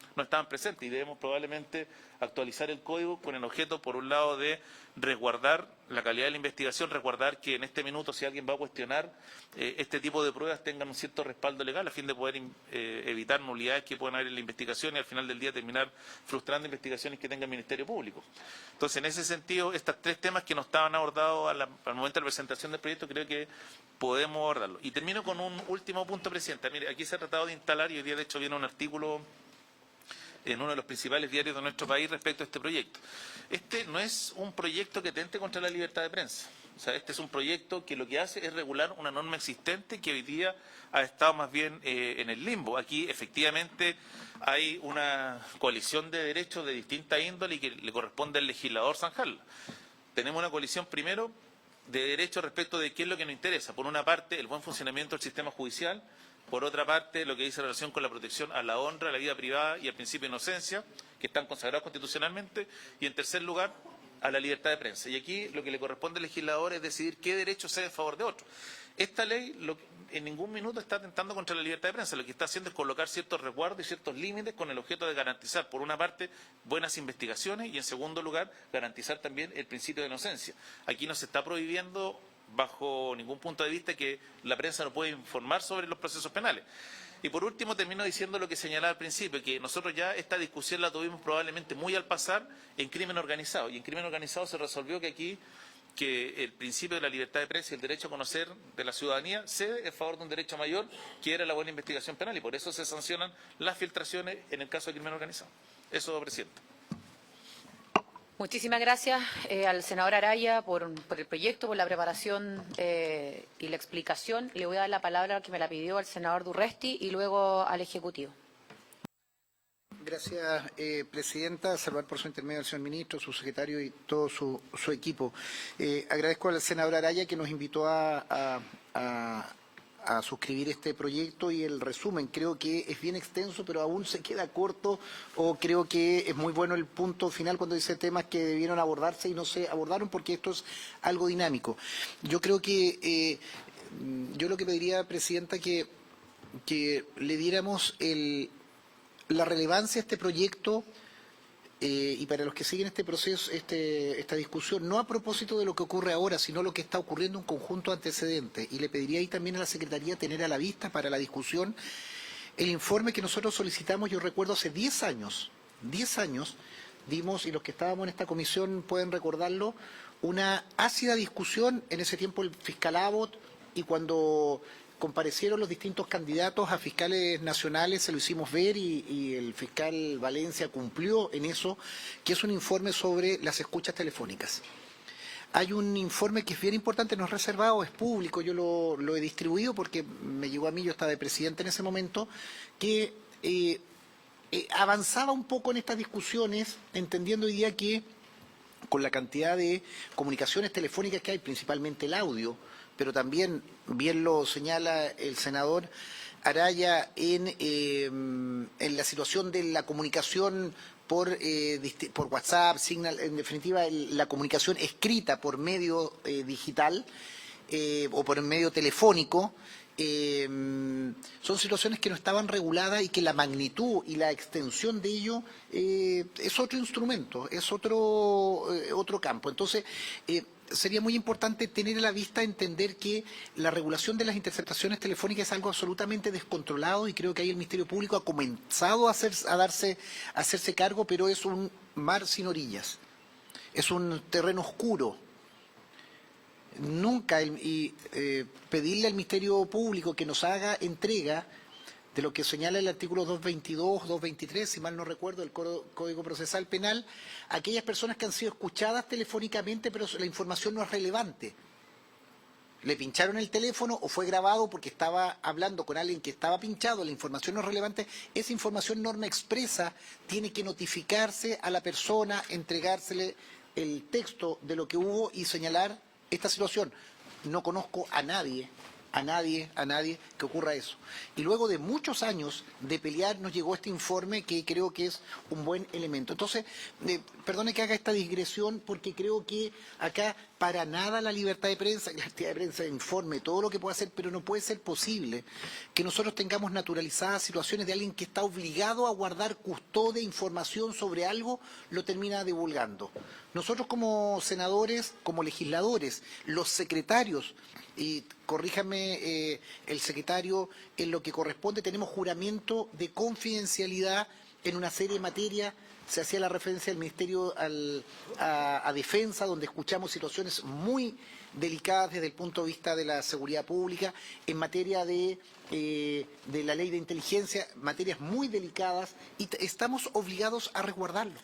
presentes, y debemos probablemente actualizar el código con el objeto, por un lado, de resguardar la calidad de la investigación, resguardar que en este minuto, si alguien va a cuestionar este tipo de pruebas, tengan un cierto respaldo legal a fin de poder evitar nulidades que puedan haber en la investigación y al final del día terminar frustrando investigaciones que tenga el Ministerio Público. Entonces, en ese sentido, estos 3 temas que no estaban abordados al momento de la presentación del proyecto, creo que podemos abordarlo. Y termino con un último punto, Presidenta. Mire, aquí se ha tratado de instalar, y hoy día de hecho viene un artículo en uno de los principales diarios de nuestro país respecto a este proyecto. Este no es un proyecto que atente contra la libertad de prensa. O sea, este es un proyecto que lo que hace es regular una norma existente que hoy día ha estado más bien en el limbo. Aquí efectivamente hay una coalición de derechos de distinta índole y que le corresponde al legislador zanjarla. Tenemos una coalición primero de derechos respecto de qué es lo que nos interesa. Por una parte, el buen funcionamiento del sistema judicial, Por otra parte, lo que dice en relación con la protección a la honra, a la vida privada y al principio de inocencia, que están consagrados constitucionalmente. Y en tercer lugar, a la libertad de prensa. Y aquí lo que le corresponde al legislador es decidir qué derecho se da en favor de otro. Esta ley en ningún minuto está atentando contra la libertad de prensa. Lo que está haciendo es colocar ciertos resguardos y ciertos límites con el objeto de garantizar, por una parte, buenas investigaciones y, en segundo lugar, garantizar también el principio de inocencia. Aquí no se está prohibiendo, bajo ningún punto de vista, que la prensa no puede informar sobre los procesos penales. Y por último termino diciendo lo que señalaba al principio, que nosotros ya esta discusión la tuvimos probablemente muy al pasar en crimen organizado. Y en crimen organizado se resolvió que aquí que el principio de la libertad de prensa y el derecho a conocer de la ciudadanía cede en favor de un derecho mayor, que era la buena investigación penal, y por eso se sancionan las filtraciones en el caso de crimen organizado. Eso, presidente. Muchísimas gracias al senador Araya por el proyecto, por la preparación y la explicación. Le voy a dar la palabra que me la pidió al senador Durresti y luego al Ejecutivo. Gracias, Presidenta. Saludar por su intermedio al señor Ministro, su secretario y todo su equipo. Agradezco al senador Araya que nos invitó a suscribir este proyecto y el resumen. Creo que es bien extenso, pero aún se queda corto, o creo que es muy bueno el punto final cuando dice temas que debieron abordarse y no se abordaron porque esto es algo dinámico. Yo creo que, yo lo que pediría, Presidenta, que le diéramos la relevancia a este proyecto y para los que siguen este proceso, esta discusión, no a propósito de lo que ocurre ahora, sino lo que está ocurriendo en conjunto de antecedentes. Y le pediría ahí también a la Secretaría tener a la vista para la discusión el informe que nosotros solicitamos, yo recuerdo hace 10 años, dimos, y los que estábamos en esta comisión pueden recordarlo, una ácida discusión, en ese tiempo el fiscal Abbott, y cuando comparecieron los distintos candidatos a fiscales nacionales, se lo hicimos ver y el fiscal Valencia cumplió en eso, que es un informe sobre las escuchas telefónicas. Hay un informe que es bien importante, no es reservado, es público, yo lo he distribuido porque me llegó a mí, yo estaba de presidente en ese momento, que avanzaba un poco en estas discusiones, entendiendo hoy día que con la cantidad de comunicaciones telefónicas que hay, principalmente el audio, pero también, bien lo señala el senador Araya, en la situación de la comunicación por WhatsApp, Signal, en definitiva la comunicación escrita por medio digital o por medio telefónico, son situaciones que no estaban reguladas y que la magnitud y la extensión de ello es otro instrumento, es otro campo. Entonces, sería muy importante tener a la vista, entender que la regulación de las interceptaciones telefónicas es algo absolutamente descontrolado y creo que ahí el Ministerio Público ha comenzado a hacerse cargo, pero es un mar sin orillas, es un terreno oscuro. Nunca pedirle al Ministerio Público que nos haga entrega de lo que señala el artículo 222, 223, si mal no recuerdo, del Código Procesal Penal, aquellas personas que han sido escuchadas telefónicamente, pero la información no es relevante. Le pincharon el teléfono o fue grabado porque estaba hablando con alguien que estaba pinchado, la información no es relevante, esa información norma expresa tiene que notificarse a la persona, entregársele el texto de lo que hubo y señalar esta situación. No conozco a nadie que ocurra eso. Y luego de muchos años de pelear nos llegó este informe que creo que es un buen elemento. Entonces, perdone que haga esta digresión porque creo que acá para nada la libertad de prensa, que la actividad de prensa informe todo lo que pueda hacer, pero no puede ser posible que nosotros tengamos naturalizadas situaciones de alguien que está obligado a guardar custodia, información sobre algo, lo termina divulgando. Nosotros como senadores, como legisladores, los secretarios, y corríjame el secretario, en lo que corresponde tenemos juramento de confidencialidad en una serie de materias. Se hacía la referencia del Ministerio a Defensa, donde escuchamos situaciones muy delicadas desde el punto de vista de la seguridad pública, en materia de la ley de inteligencia, materias muy delicadas, y estamos obligados a resguardarlo.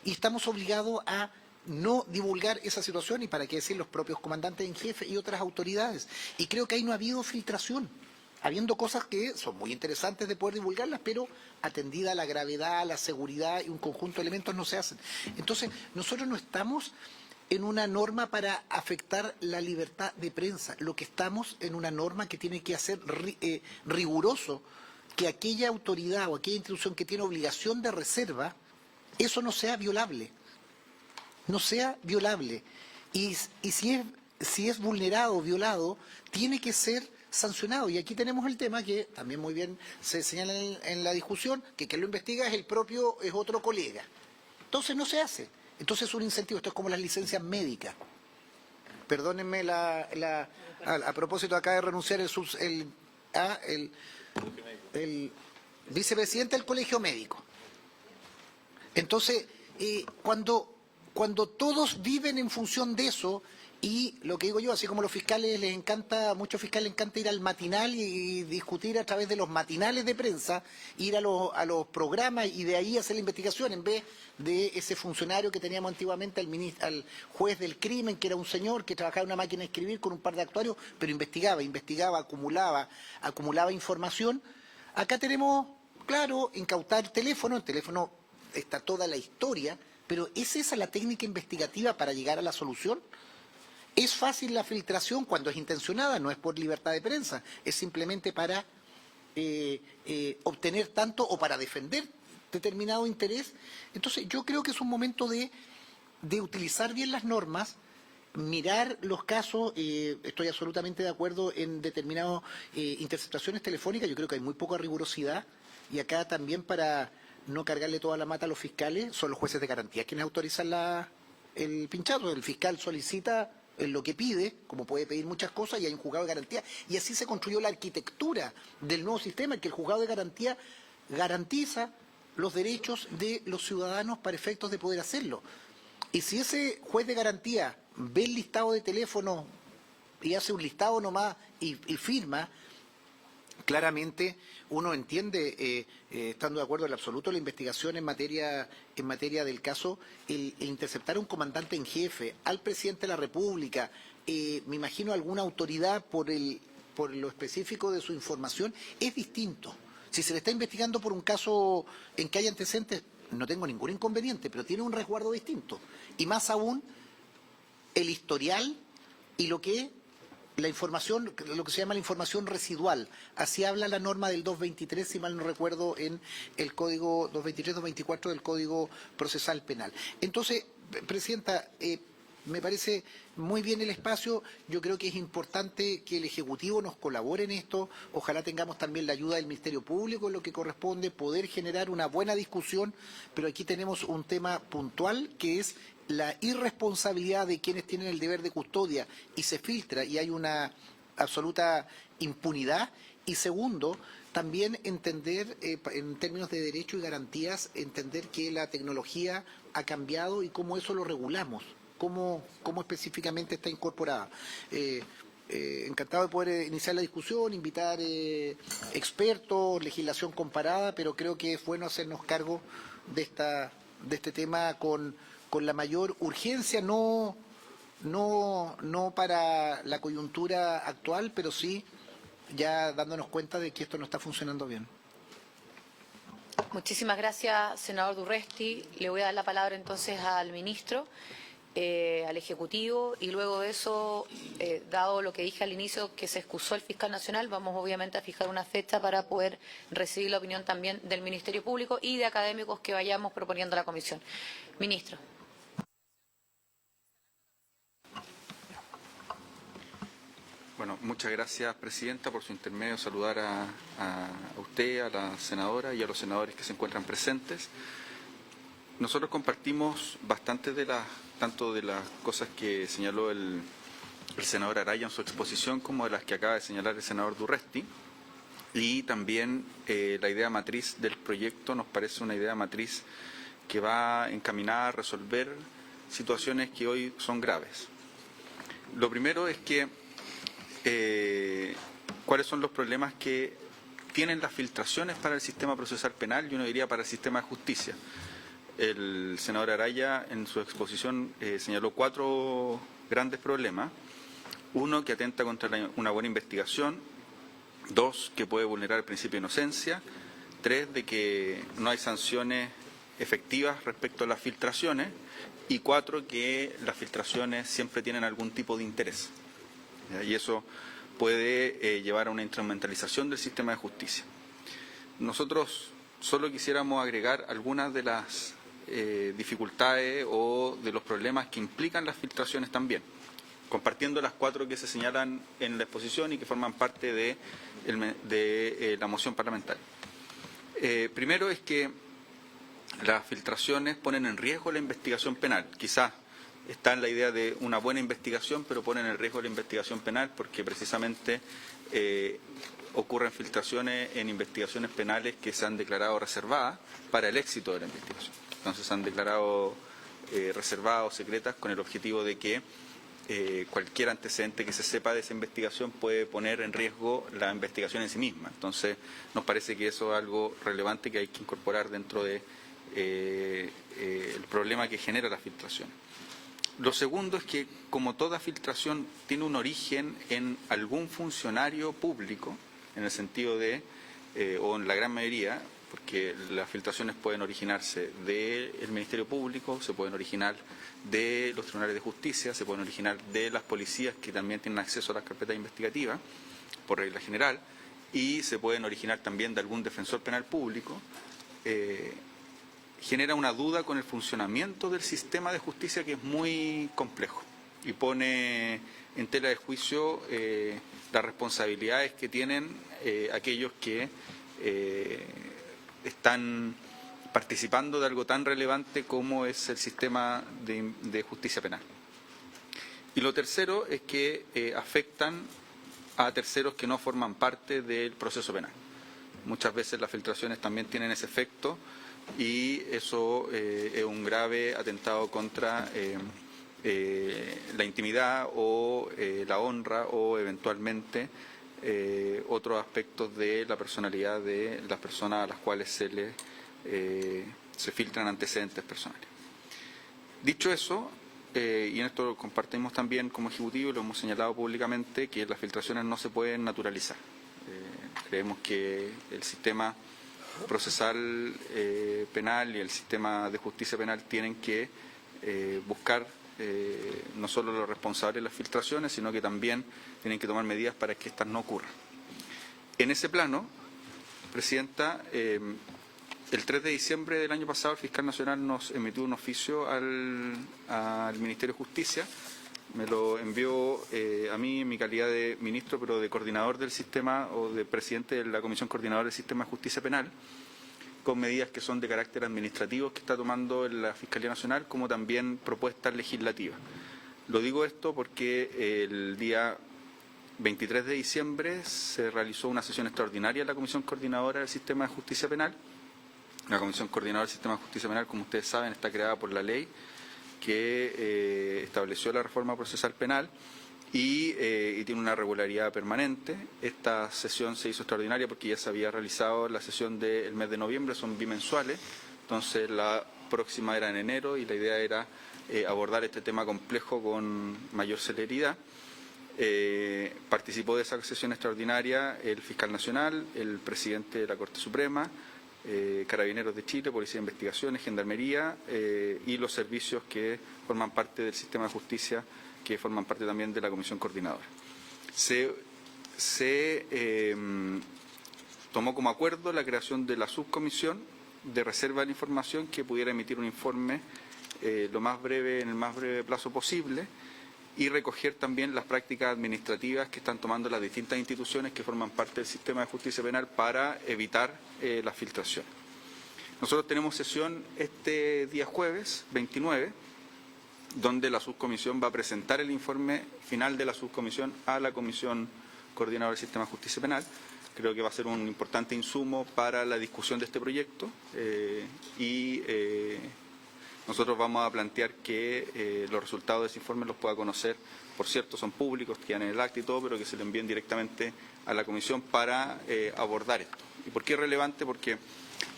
Y estamos obligados a no divulgar esa situación, y para qué decir los propios comandantes en jefe y otras autoridades. Y creo que ahí no ha habido filtración, habiendo cosas que son muy interesantes de poder divulgarlas, pero atendida la gravedad, la seguridad y un conjunto de elementos no se hacen. Entonces, nosotros no estamos en una norma para afectar la libertad de prensa. Lo que estamos en una norma que tiene que hacer riguroso que aquella autoridad o aquella institución que tiene obligación de reserva, eso no sea violable. No sea violable. Y si es vulnerado o violado, tiene que ser sancionado. Y aquí tenemos el tema que también muy bien se señala en la discusión, que quien lo investiga es otro colega. Entonces no se hace. Entonces es un incentivo. Esto es como las licencias médicas. Perdónenme a propósito acá de renunciar el vicepresidente del Colegio Médico. Entonces, cuando todos viven en función de eso, y lo que digo yo, así como a los fiscales a muchos fiscales les encanta ir al matinal y discutir a través de los matinales de prensa, ir a los programas y de ahí hacer la investigación, en vez de ese funcionario que teníamos antiguamente, al juez del crimen, que era un señor que trabajaba en una máquina de escribir con un par de actuarios, pero investigaba, acumulaba información. Acá tenemos, claro, incautar el teléfono está toda la historia, pero ¿es esa la técnica investigativa para llegar a la solución? Es fácil la filtración cuando es intencionada, no es por libertad de prensa, es simplemente para obtener tanto o para defender determinado interés. Entonces yo creo que es un momento de utilizar bien las normas, mirar los casos. Estoy absolutamente de acuerdo en determinadas interceptaciones telefónicas. Yo creo que hay muy poca rigurosidad, y acá también, para no cargarle toda la mata a los fiscales, son los jueces de garantía quienes autorizan el pinchazo. El fiscal solicita lo que pide, como puede pedir muchas cosas, y hay un juzgado de garantía. Y así se construyó la arquitectura del nuevo sistema, en que el juzgado de garantía garantiza los derechos de los ciudadanos para efectos de poder hacerlo. Y si ese juez de garantía ve el listado de teléfono y hace un listado nomás y firma, claramente uno entiende, estando de acuerdo en absoluto, la investigación en materia del caso, el interceptar a un comandante en jefe, al presidente de la República, me imagino alguna autoridad por lo específico de su información, es distinto. Si se le está investigando por un caso en que hay antecedentes, no tengo ningún inconveniente, pero tiene un resguardo distinto. Y más aún, el historial y la información, lo que se llama la información residual. Así habla la norma del 223, si mal no recuerdo, en el Código 223-224 del Código Procesal Penal. Entonces, Presidenta, me parece muy bien el espacio. Yo creo que es importante que el Ejecutivo nos colabore en esto. Ojalá tengamos también la ayuda del Ministerio Público en lo que corresponde, poder generar una buena discusión, pero aquí tenemos un tema puntual que es la irresponsabilidad de quienes tienen el deber de custodia y se filtra y hay una absoluta impunidad. Y segundo, también entender, en términos de derecho y garantías, entender que la tecnología ha cambiado y cómo eso lo regulamos, cómo específicamente está incorporada. Encantado de poder iniciar la discusión, invitar expertos, legislación comparada, pero creo que es bueno hacernos cargo de este tema con la mayor urgencia, no para la coyuntura actual, pero sí ya dándonos cuenta de que esto no está funcionando bien. Muchísimas gracias, senador Durresti. Le voy a dar la palabra entonces al ministro, al Ejecutivo, y luego de eso, dado lo que dije al inicio, que se excusó el fiscal nacional, vamos obviamente a fijar una fecha para poder recibir la opinión también del Ministerio Público y de académicos que vayamos proponiendo a la comisión. Ministro. Bueno, muchas gracias, Presidenta, por su intermedio. Saludar a usted, a la senadora y a los senadores que se encuentran presentes. Nosotros compartimos bastante tanto de las cosas que señaló el senador Araya en su exposición, como de las que acaba de señalar el senador Durresti. Y también la idea matriz del proyecto nos parece una idea matriz que va encaminada a resolver situaciones que hoy son graves. Lo primero es que cuáles son los problemas que tienen las filtraciones para el sistema procesal penal, y uno diría para el sistema de justicia. El senador Araya en su exposición señaló 4 grandes problemas. 1, que atenta contra una buena investigación. 2, que puede vulnerar el principio de inocencia. 3, de que no hay sanciones efectivas respecto a las filtraciones, y 4, que las filtraciones siempre tienen algún tipo de interés. Y eso puede llevar a una instrumentalización del sistema de justicia. Nosotros solo quisiéramos agregar algunas de las dificultades o de los problemas que implican las filtraciones también, compartiendo las 4 que se señalan en la exposición y que forman parte de la moción parlamentaria. Primero es que las filtraciones ponen en riesgo la investigación penal. Quizás está en la idea de una buena investigación, pero ponen en riesgo la investigación penal porque precisamente ocurren filtraciones en investigaciones penales que se han declarado reservadas para el éxito de la investigación. Entonces se han declarado reservadas o secretas con el objetivo de que cualquier antecedente que se sepa de esa investigación puede poner en riesgo la investigación en sí misma. Entonces nos parece que eso es algo relevante que hay que incorporar dentro de el problema que genera la filtración. Lo segundo es que, como toda filtración tiene un origen en algún funcionario público, en el sentido de, o en la gran mayoría, porque las filtraciones pueden originarse del Ministerio Público, se pueden originar de los tribunales de justicia, se pueden originar de las policías que también tienen acceso a las carpetas investigativas, por regla general, y se pueden originar también de algún defensor penal público, genera una duda con el funcionamiento del sistema de justicia que es muy complejo y pone en tela de juicio las responsabilidades que tienen aquellos que están participando de algo tan relevante como es el sistema de justicia penal. Y lo tercero es que afectan a terceros que no forman parte del proceso penal. Muchas veces las filtraciones también tienen ese efecto y eso es un grave atentado contra la intimidad o la honra o eventualmente otros aspectos de la personalidad de las personas a las cuales se filtran antecedentes personales. Dicho eso, y en esto lo compartimos también como Ejecutivo y lo hemos señalado públicamente, que las filtraciones no se pueden naturalizar. Creemos que el sistema procesal penal y el sistema de justicia penal tienen que buscar no solo los responsables de las filtraciones, sino que también tienen que tomar medidas para que estas no ocurran. En ese plano, Presidenta, el 3 de diciembre del año pasado el Fiscal Nacional nos emitió un oficio al Ministerio de Justicia. Me lo envió a mí en mi calidad de ministro, pero de coordinador del sistema o de presidente de la Comisión Coordinadora del Sistema de Justicia Penal, con medidas que son de carácter administrativo que está tomando la Fiscalía Nacional, como también propuestas legislativas. Lo digo esto porque el día 23 de diciembre se realizó una sesión extraordinaria en la Comisión Coordinadora del Sistema de Justicia Penal. La Comisión Coordinadora del Sistema de Justicia Penal, como ustedes saben, está creada por la ley que estableció la reforma procesal penal y tiene una regularidad permanente. Esta sesión se hizo extraordinaria porque ya se había realizado la sesión del mes de noviembre, son bimensuales, entonces la próxima era en enero y la idea era abordar este tema complejo con mayor celeridad. Participó de esa sesión extraordinaria el Fiscal Nacional, el Presidente de la Corte Suprema, Carabineros de Chile, Policía de Investigaciones, Gendarmería y los servicios que forman parte del sistema de justicia, que forman parte también de la Comisión Coordinadora. Se tomó como acuerdo la creación de la subcomisión de reserva de la información que pudiera emitir un informe en el más breve plazo posible y recoger también las prácticas administrativas que están tomando las distintas instituciones que forman parte del sistema de justicia penal para evitar las filtraciones. Nosotros tenemos sesión este día jueves 29, donde la subcomisión va a presentar el informe final de la subcomisión a la Comisión Coordinadora del Sistema de Justicia Penal. Creo que va a ser un importante insumo para la discusión de este proyecto nosotros vamos a plantear que los resultados de ese informe los pueda conocer, por cierto, son públicos, quedan en el acta y todo, pero que se le envíen directamente a la Comisión para abordar esto. ¿Y por qué es relevante? Porque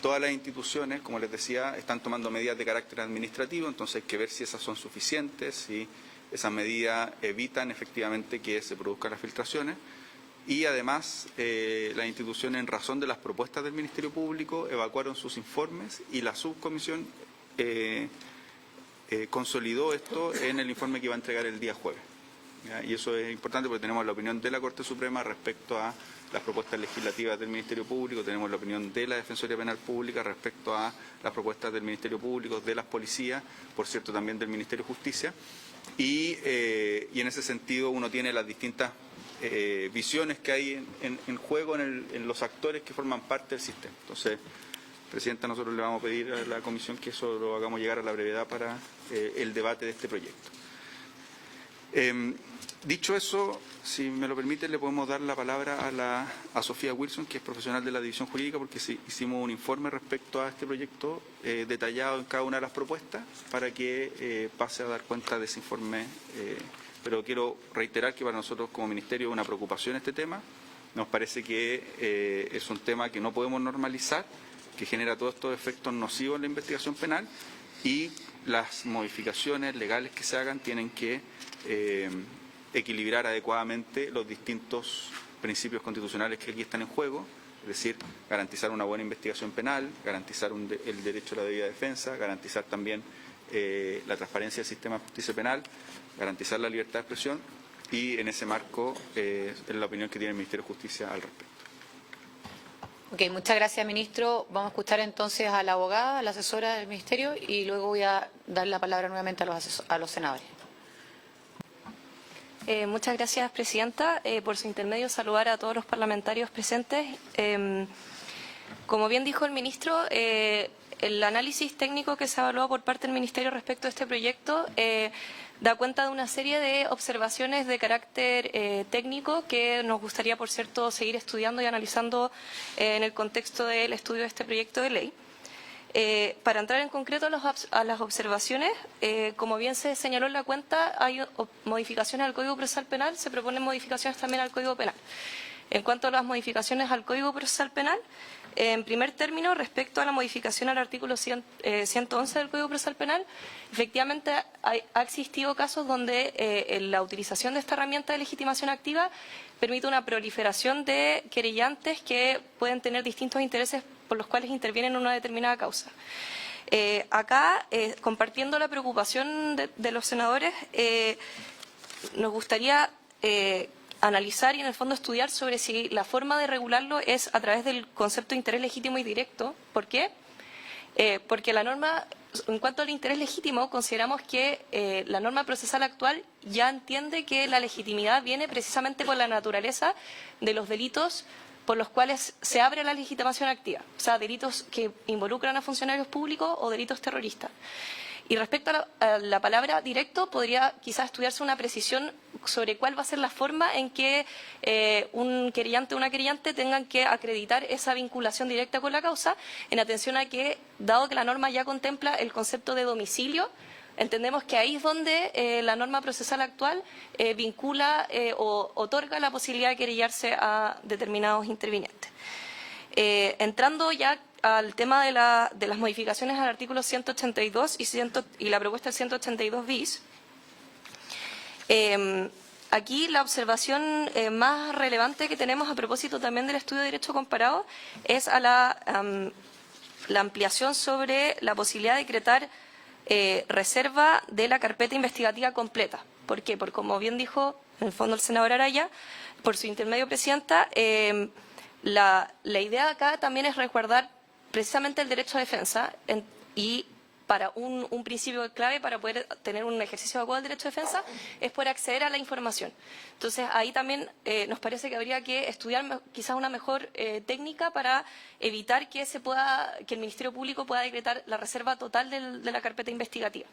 todas las instituciones, como les decía, están tomando medidas de carácter administrativo, entonces hay que ver si esas son suficientes, si esas medidas evitan efectivamente que se produzcan las filtraciones. y además las instituciones, en razón de las propuestas del Ministerio Público, evacuaron sus informes y la subcomisión consolidó esto en el informe que iba a entregar el día jueves. ¿Ya? Y eso es importante porque tenemos la opinión de la Corte Suprema respecto a las propuestas legislativas del Ministerio Público, tenemos la opinión de la Defensoría Penal Pública respecto a las propuestas del Ministerio Público, de las policías, por cierto también del Ministerio de Justicia, y en ese sentido uno tiene las distintas visiones que hay en juego en los actores que forman parte del sistema. Entonces, Presidenta, nosotros le vamos a pedir a la Comisión que eso lo hagamos llegar a la brevedad para el debate de este proyecto. Dicho eso, si me lo permite, le podemos dar la palabra a Sofía Wilson, que es profesional de la División Jurídica, porque hicimos un informe respecto a este proyecto detallado en cada una de las propuestas, para que pase a dar cuenta de ese informe. Pero quiero reiterar que para nosotros como Ministerio es una preocupación este tema. Nos parece que es un tema que no podemos normalizar, que genera todos estos efectos nocivos en la investigación penal, y las modificaciones legales que se hagan tienen que equilibrar adecuadamente los distintos principios constitucionales que aquí están en juego, es decir, garantizar una buena investigación penal, garantizar el derecho a la debida defensa, garantizar también la transparencia del sistema de justicia penal, garantizar la libertad de expresión, y en ese marco es la opinión que tiene el Ministerio de Justicia al respecto. Ok, muchas gracias, ministro. Vamos a escuchar entonces a la abogada, a la asesora del Ministerio, y luego voy a dar la palabra nuevamente a los senadores. Muchas gracias, Presidenta. Por su intermedio, saludar a todos los parlamentarios presentes. Como bien dijo el ministro, el análisis técnico que se evaluó por parte del Ministerio respecto a este proyecto da cuenta de una serie de observaciones de carácter técnico que nos gustaría, por cierto, seguir estudiando y analizando en el contexto del estudio de este proyecto de ley. Para entrar en concreto a las observaciones, como bien se señaló en la cuenta, hay modificaciones al Código Procesal Penal, se proponen modificaciones también al Código Penal. En cuanto a las modificaciones al Código Procesal Penal, en primer término, respecto a la modificación al artículo 111 del Código Procesal Penal, efectivamente ha existido casos donde la utilización de esta herramienta de legitimación activa permite una proliferación de querellantes que pueden tener distintos intereses por los cuales intervienen en una determinada causa. Acá, compartiendo la preocupación de los senadores, nos gustaría analizar y en el fondo estudiar sobre si la forma de regularlo es a través del concepto de interés legítimo y directo. ¿Por qué? Porque la norma, en cuanto al interés legítimo, consideramos que la norma procesal actual ya entiende que la legitimidad viene precisamente por la naturaleza de los delitos por los cuales se abre la legitimación activa, o sea, delitos que involucran a funcionarios públicos o delitos terroristas. Y respecto a la palabra directo, podría quizás estudiarse una precisión sobre cuál va a ser la forma en que un querellante o una querellante tengan que acreditar esa vinculación directa con la causa, en atención a que, dado que la norma ya contempla el concepto de domicilio, entendemos que ahí es donde la norma procesal actual vincula o otorga la posibilidad de querellarse a determinados intervinientes. Entrando ya al tema de las modificaciones al artículo 182 y la propuesta del 182 bis, aquí la observación más relevante que tenemos a propósito también del estudio de derecho comparado es a la ampliación sobre la posibilidad de decretar reserva de la carpeta investigativa completa. ¿Por qué? Porque, como bien dijo en el fondo el senador Araya, por su intermedio, Presidenta, la idea acá también es resguardar precisamente el derecho a defensa y para un principio clave para poder tener un ejercicio adecuado del derecho a defensa es poder acceder a la información. Entonces, ahí también nos parece que habría que estudiar quizás una mejor técnica para evitar que el Ministerio Público pueda decretar la reserva total de la carpeta investigativa.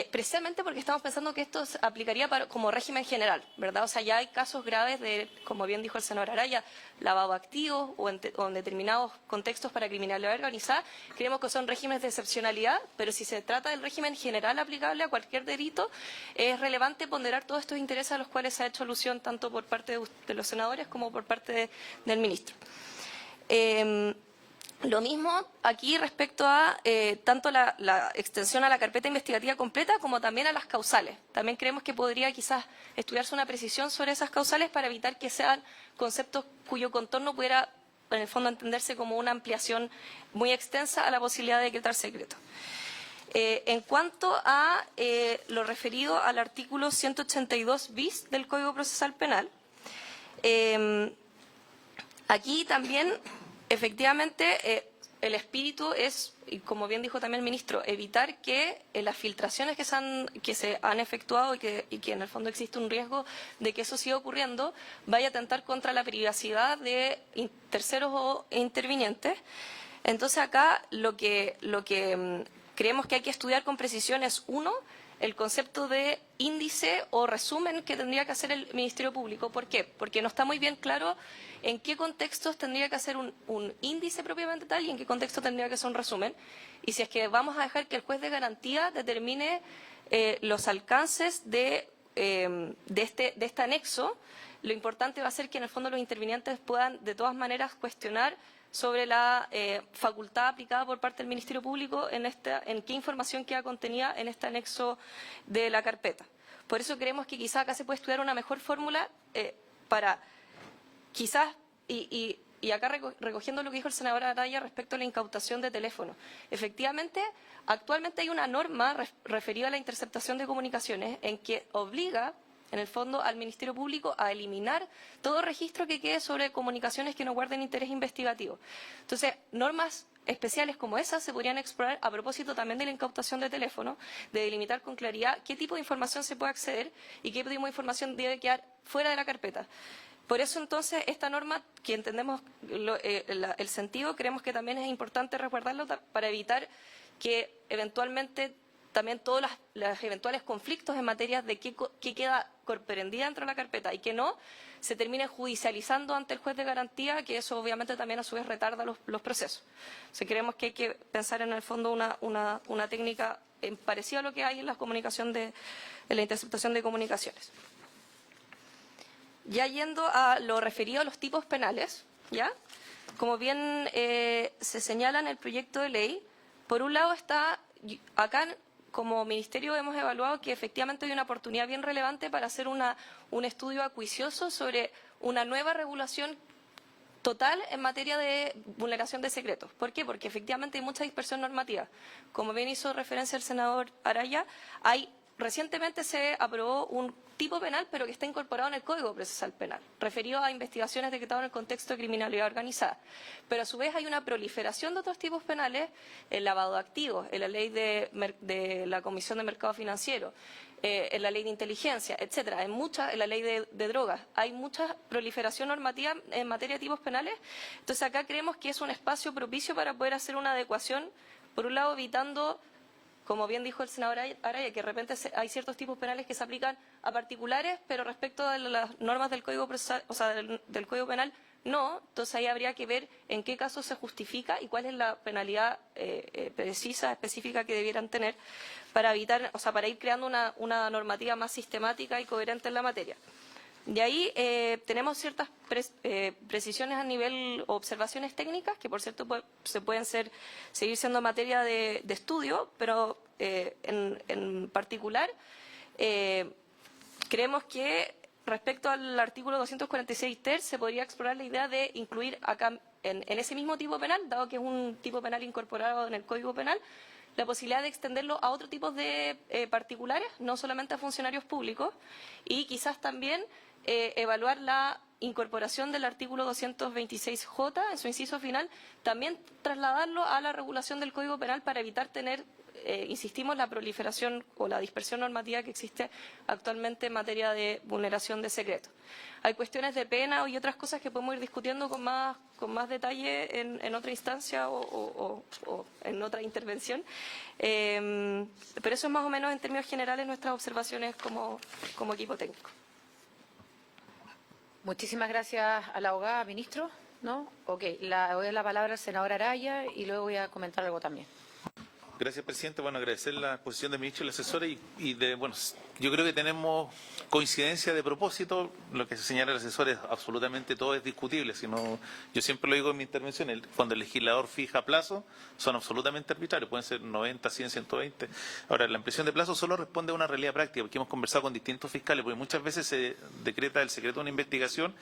Precisamente porque estamos pensando que esto se aplicaría como régimen general, ¿verdad? O sea, ya hay casos graves de, como bien dijo el senador Araya, lavado de activos o en determinados contextos para criminalidad organizada. Creemos que son regímenes de excepcionalidad, pero si se trata del régimen general aplicable a cualquier delito, es relevante ponderar todos estos intereses a los cuales se ha hecho alusión tanto por parte de los senadores como por parte del ministro. Lo mismo aquí respecto a tanto la extensión a la carpeta investigativa completa como también a las causales. También creemos que podría quizás estudiarse una precisión sobre esas causales para evitar que sean conceptos cuyo contorno pudiera, en el fondo, entenderse como una ampliación muy extensa a la posibilidad de decretar secreto. En cuanto a lo referido al artículo 182 bis del Código Procesal Penal, aquí también, efectivamente, el espíritu es, y como bien dijo también el ministro, evitar que las filtraciones que se han efectuado y que en el fondo existe un riesgo de que eso siga ocurriendo, vaya a atentar contra la privacidad de terceros o intervinientes. Entonces acá lo que creemos que hay que estudiar con precisión es, uno, el concepto de índice o resumen que tendría que hacer el Ministerio Público. ¿Por qué? Porque no está muy bien claro en qué contextos tendría que hacer un índice propiamente tal y en qué contexto tendría que ser un resumen. Y si es que vamos a dejar que el juez de garantía determine los alcances de este anexo, lo importante va a ser que en el fondo los intervinientes puedan de todas maneras cuestionar sobre la facultad aplicada por parte del Ministerio Público en qué información queda contenida en este anexo de la carpeta. Por eso creemos que quizás acá se puede estudiar una mejor fórmula para quizás, y acá recogiendo lo que dijo el senador Araya respecto a la incautación de teléfono. Efectivamente, actualmente hay una norma referida a la interceptación de comunicaciones en que obliga, en el fondo, al Ministerio Público a eliminar todo registro que quede sobre comunicaciones que no guarden interés investigativo. Entonces, normas especiales como esas se podrían explorar a propósito también de la incautación de teléfono, de delimitar con claridad qué tipo de información se puede acceder y qué tipo de información debe quedar fuera de la carpeta. Por eso, entonces, esta norma, que entendemos el sentido, creemos que también es importante resguardarlo para evitar que eventualmente también todos los eventuales conflictos en materia de qué queda comprendida dentro de la carpeta y que no se termine judicializando ante el juez de garantía, que eso obviamente también a su vez retarda los procesos. O sea, creemos que hay que pensar en el fondo una técnica parecida a lo que hay en la comunicación en la interceptación de comunicaciones. Ya yendo a lo referido a los tipos penales, ¿ya? Como bien se señala en el proyecto de ley, por un lado está acá. Como Ministerio hemos evaluado que efectivamente hay una oportunidad bien relevante para hacer un estudio acuicioso sobre una nueva regulación total en materia de vulneración de secretos. ¿Por qué? Porque efectivamente hay mucha dispersión normativa. Como bien hizo referencia el senador Araya, recientemente se aprobó un tipo penal, pero que está incorporado en el Código Procesal Penal, referido a investigaciones decretadas en el contexto de criminalidad organizada. Pero a su vez hay una proliferación de otros tipos penales, el lavado de activos, en la ley de la Comisión de Mercado Financiero, en la ley de inteligencia, etcétera, en la ley de drogas. Hay mucha proliferación normativa en materia de tipos penales. Entonces acá creemos que es un espacio propicio para poder hacer una adecuación, por un lado evitando, como bien dijo el senador Araya, que de repente hay ciertos tipos penales que se aplican a particulares, pero respecto a las normas del Código Procesal, o sea, del Código Penal, no. Entonces ahí habría que ver en qué casos se justifica y cuál es la penalidad precisa, específica que debieran tener para evitar, o sea, para ir creando una normativa más sistemática y coherente en la materia. De ahí tenemos ciertas precisiones a nivel o observaciones técnicas que, por cierto, se pueden seguir siendo materia de estudio, pero en particular creemos que respecto al artículo 246 ter se podría explorar la idea de incluir acá en ese mismo tipo penal, dado que es un tipo penal incorporado en el Código Penal, la posibilidad de extenderlo a otro tipo de particulares, no solamente a funcionarios públicos, y quizás también evaluar la incorporación del artículo 226J en su inciso final, también trasladarlo a la regulación del Código Penal para evitar tener, insistimos, la proliferación o la dispersión normativa que existe actualmente en materia de vulneración de secretos. Hay cuestiones de pena y otras cosas que podemos ir discutiendo con más detalle en otra instancia o en otra intervención, pero eso es más o menos en términos generales nuestras observaciones como equipo técnico. Muchísimas gracias a la abogada, ministro. ¿No? Ok, voy a dar la palabra al senador Araya y luego voy a comentar algo también. Gracias, presidente. Bueno, agradecer la exposición del ministro y el asesor bueno, yo creo que tenemos coincidencia de propósito. Lo que se señala el asesor es absolutamente todo es discutible. Yo siempre lo digo en mi intervención, cuando el legislador fija plazos, son absolutamente arbitrarios. Pueden ser 90, 100, 120. Ahora, la ampliación de plazos solo responde a una realidad práctica, porque hemos conversado con distintos fiscales, porque muchas veces se decreta el secreto de una investigación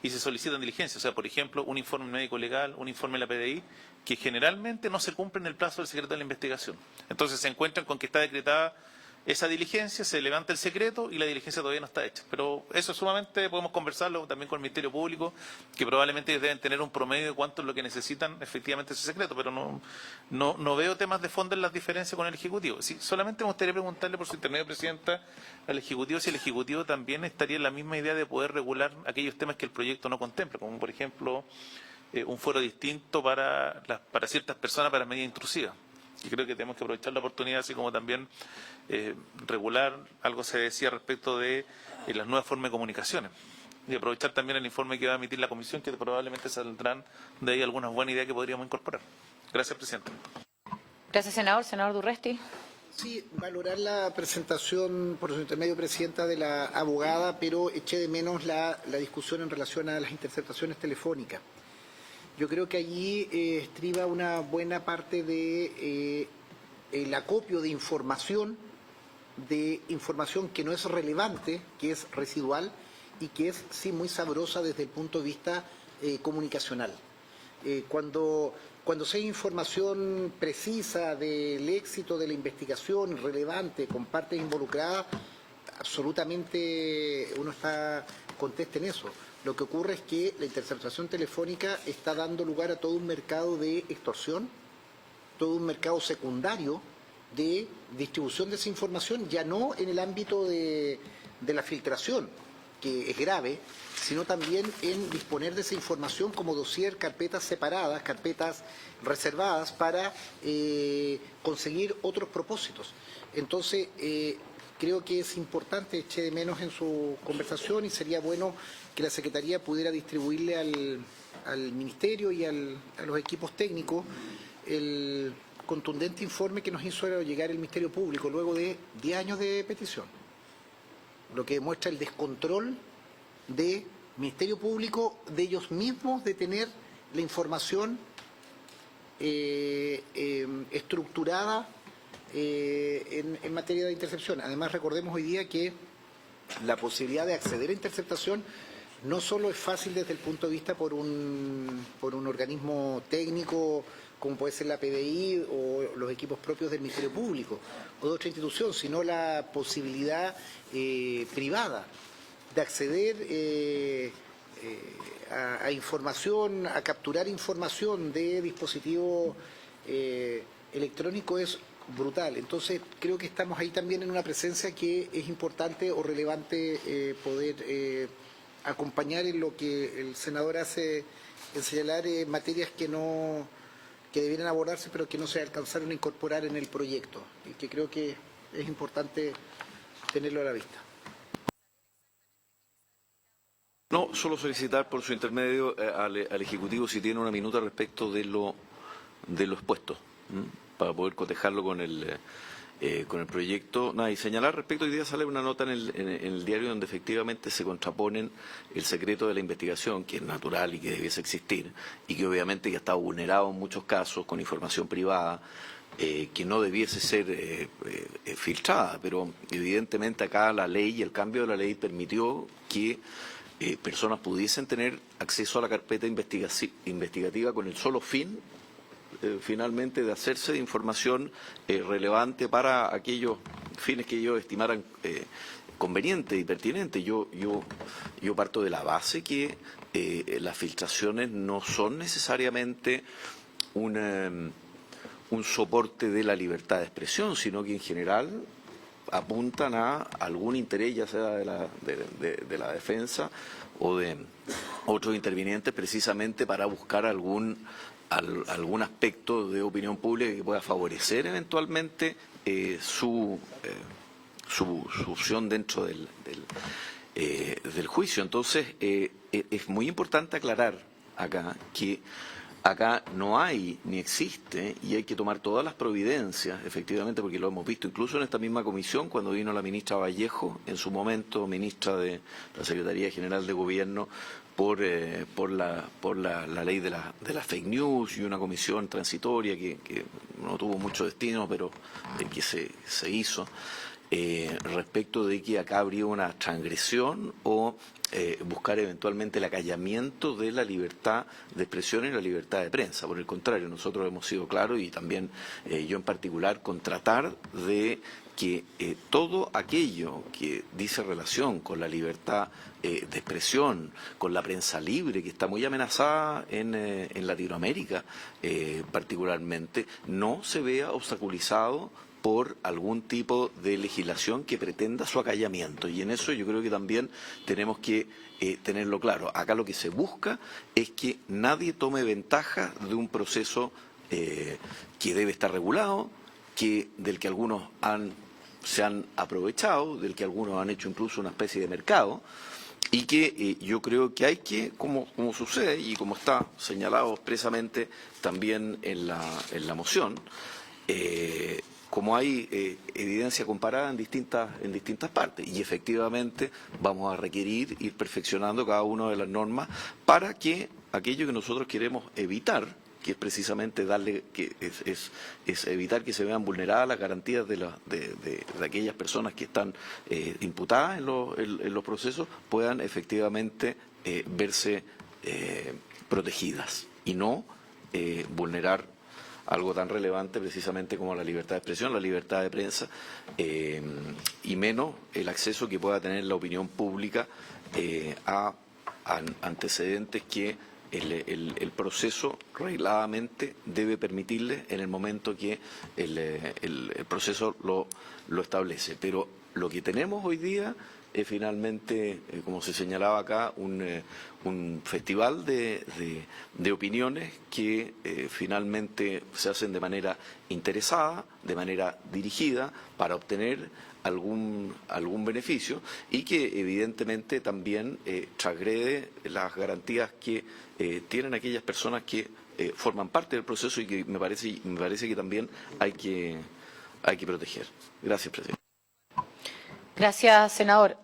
y se solicitan diligencias. O sea, por ejemplo, un informe médico legal, un informe de la PDI, que generalmente no se cumple en el plazo del secreto de la investigación. Entonces se encuentran con que está decretada esa diligencia, se levanta el secreto y la diligencia todavía no está hecha. Pero eso sumamente podemos conversarlo también con el Ministerio Público, que probablemente deben tener un promedio de cuánto es lo que necesitan efectivamente ese secreto, pero no veo temas de fondo en las diferencias con el Ejecutivo. Sí, solamente me gustaría preguntarle por su intermedio, Presidenta, al Ejecutivo si el Ejecutivo también estaría en la misma idea de poder regular aquellos temas que el proyecto no contempla, como por ejemplo un fuero distinto para ciertas personas para medidas intrusivas. Y creo que tenemos que aprovechar la oportunidad, así como también regular, algo se decía respecto de las nuevas formas de comunicaciones. Y aprovechar también el informe que va a emitir la Comisión, que probablemente saldrán de ahí algunas buenas ideas que podríamos incorporar. Gracias, presidente. Gracias, senador. Senador Durresti. Sí, valorar la presentación por su intermedio, presidenta, de la abogada, pero eché de menos la discusión en relación a las interceptaciones telefónicas. Yo creo que allí estriba una buena parte de el acopio de información que no es relevante, que es residual y que es sí muy sabrosa desde el punto de vista comunicacional. Cuando se hay información precisa del éxito de la investigación, relevante, con partes involucradas, absolutamente uno está conteste en eso. Lo que ocurre es que la interceptación telefónica está dando lugar a todo un mercado de extorsión, todo un mercado secundario de distribución de esa información, ya no en el ámbito de la filtración, que es grave, sino también en disponer de esa información como dossier, carpetas separadas, carpetas reservadas para conseguir otros propósitos. Entonces, creo que es importante, eché de menos en su conversación y sería bueno que la Secretaría pudiera distribuirle al Ministerio y a los equipos técnicos el contundente informe que nos hizo llegar el Ministerio Público luego de 10 años de petición, lo que demuestra el descontrol del Ministerio Público, de ellos mismos, de tener la información estructurada en materia de intercepción. Además, recordemos hoy día que la posibilidad de acceder a interceptación no solo es fácil desde el punto de vista por un organismo técnico como puede ser la PDI o los equipos propios del Ministerio Público o de otra institución, sino la posibilidad privada de acceder a información, a capturar información de dispositivos electrónicos es brutal. Entonces creo que estamos ahí también en una presencia que es importante o relevante poder acompañar en lo que el senador hace en señalar materias que debieran abordarse pero que no se alcanzaron a incorporar en el proyecto y que creo que es importante tenerlo a la vista. No, solo solicitar por su intermedio al Ejecutivo si tiene una minuta respecto de lo expuesto, para poder cotejarlo con el proyecto. Nada, y señalar respecto, hoy día sale una nota en el diario donde efectivamente se contraponen el secreto de la investigación, que es natural y que debiese existir, y que obviamente ya está vulnerado en muchos casos con información privada, que no debiese ser filtrada, pero evidentemente acá la ley y el cambio de la ley permitió que personas pudiesen tener acceso a la carpeta investigativa con el solo fin finalmente de hacerse de información relevante para aquellos fines que ellos estimaran conveniente y pertinente. Yo parto de la base que las filtraciones no son necesariamente un soporte de la libertad de expresión, sino que en general apuntan a algún interés, ya sea de la defensa o de otros intervinientes, precisamente para buscar algún aspecto de opinión pública que pueda favorecer eventualmente su opción dentro del juicio. Entonces, es muy importante aclarar acá que Acá no hay ni existe, y hay que tomar todas las providencias, efectivamente, porque lo hemos visto incluso en esta misma comisión, cuando vino la ministra Vallejo, en su momento ministra de la Secretaría General de Gobierno, por la ley de la fake news, y una comisión transitoria que no tuvo mucho destino, pero que se hizo, respecto de que acá habría una transgresión o buscar eventualmente el acallamiento de la libertad de expresión y la libertad de prensa. Por el contrario, nosotros hemos sido claros, y también yo en particular, con tratar de que todo aquello que dice relación con la libertad de expresión, con la prensa libre, que está muy amenazada en Latinoamérica particularmente, no se vea obstaculizado por algún tipo de legislación que pretenda su acallamiento. Y en eso yo creo que también tenemos que tenerlo claro. Acá lo que se busca es que nadie tome ventaja de un proceso que debe estar regulado, del que algunos se han aprovechado, del que algunos han hecho incluso una especie de mercado, y que yo creo que hay que, como sucede y como está señalado expresamente también en la moción, como hay evidencia comparada en distintas partes, y efectivamente vamos a requerir ir perfeccionando cada una de las normas para que aquello que nosotros queremos evitar, que es precisamente es evitar que se vean vulneradas las garantías de aquellas personas que están imputadas en los procesos, puedan efectivamente verse protegidas y no vulnerar algo tan relevante precisamente como la libertad de expresión, la libertad de prensa, y menos el acceso que pueda tener la opinión pública a antecedentes que el proceso regladamente debe permitirle en el momento que el proceso lo establece. Pero lo que tenemos hoy día es finalmente, como se señalaba acá, un festival de opiniones que finalmente se hacen de manera interesada, de manera dirigida, para obtener algún beneficio, y que evidentemente también transgrede las garantías que tienen aquellas personas que forman parte del proceso, y que me parece que también hay que proteger. Gracias, presidente. Gracias, senador.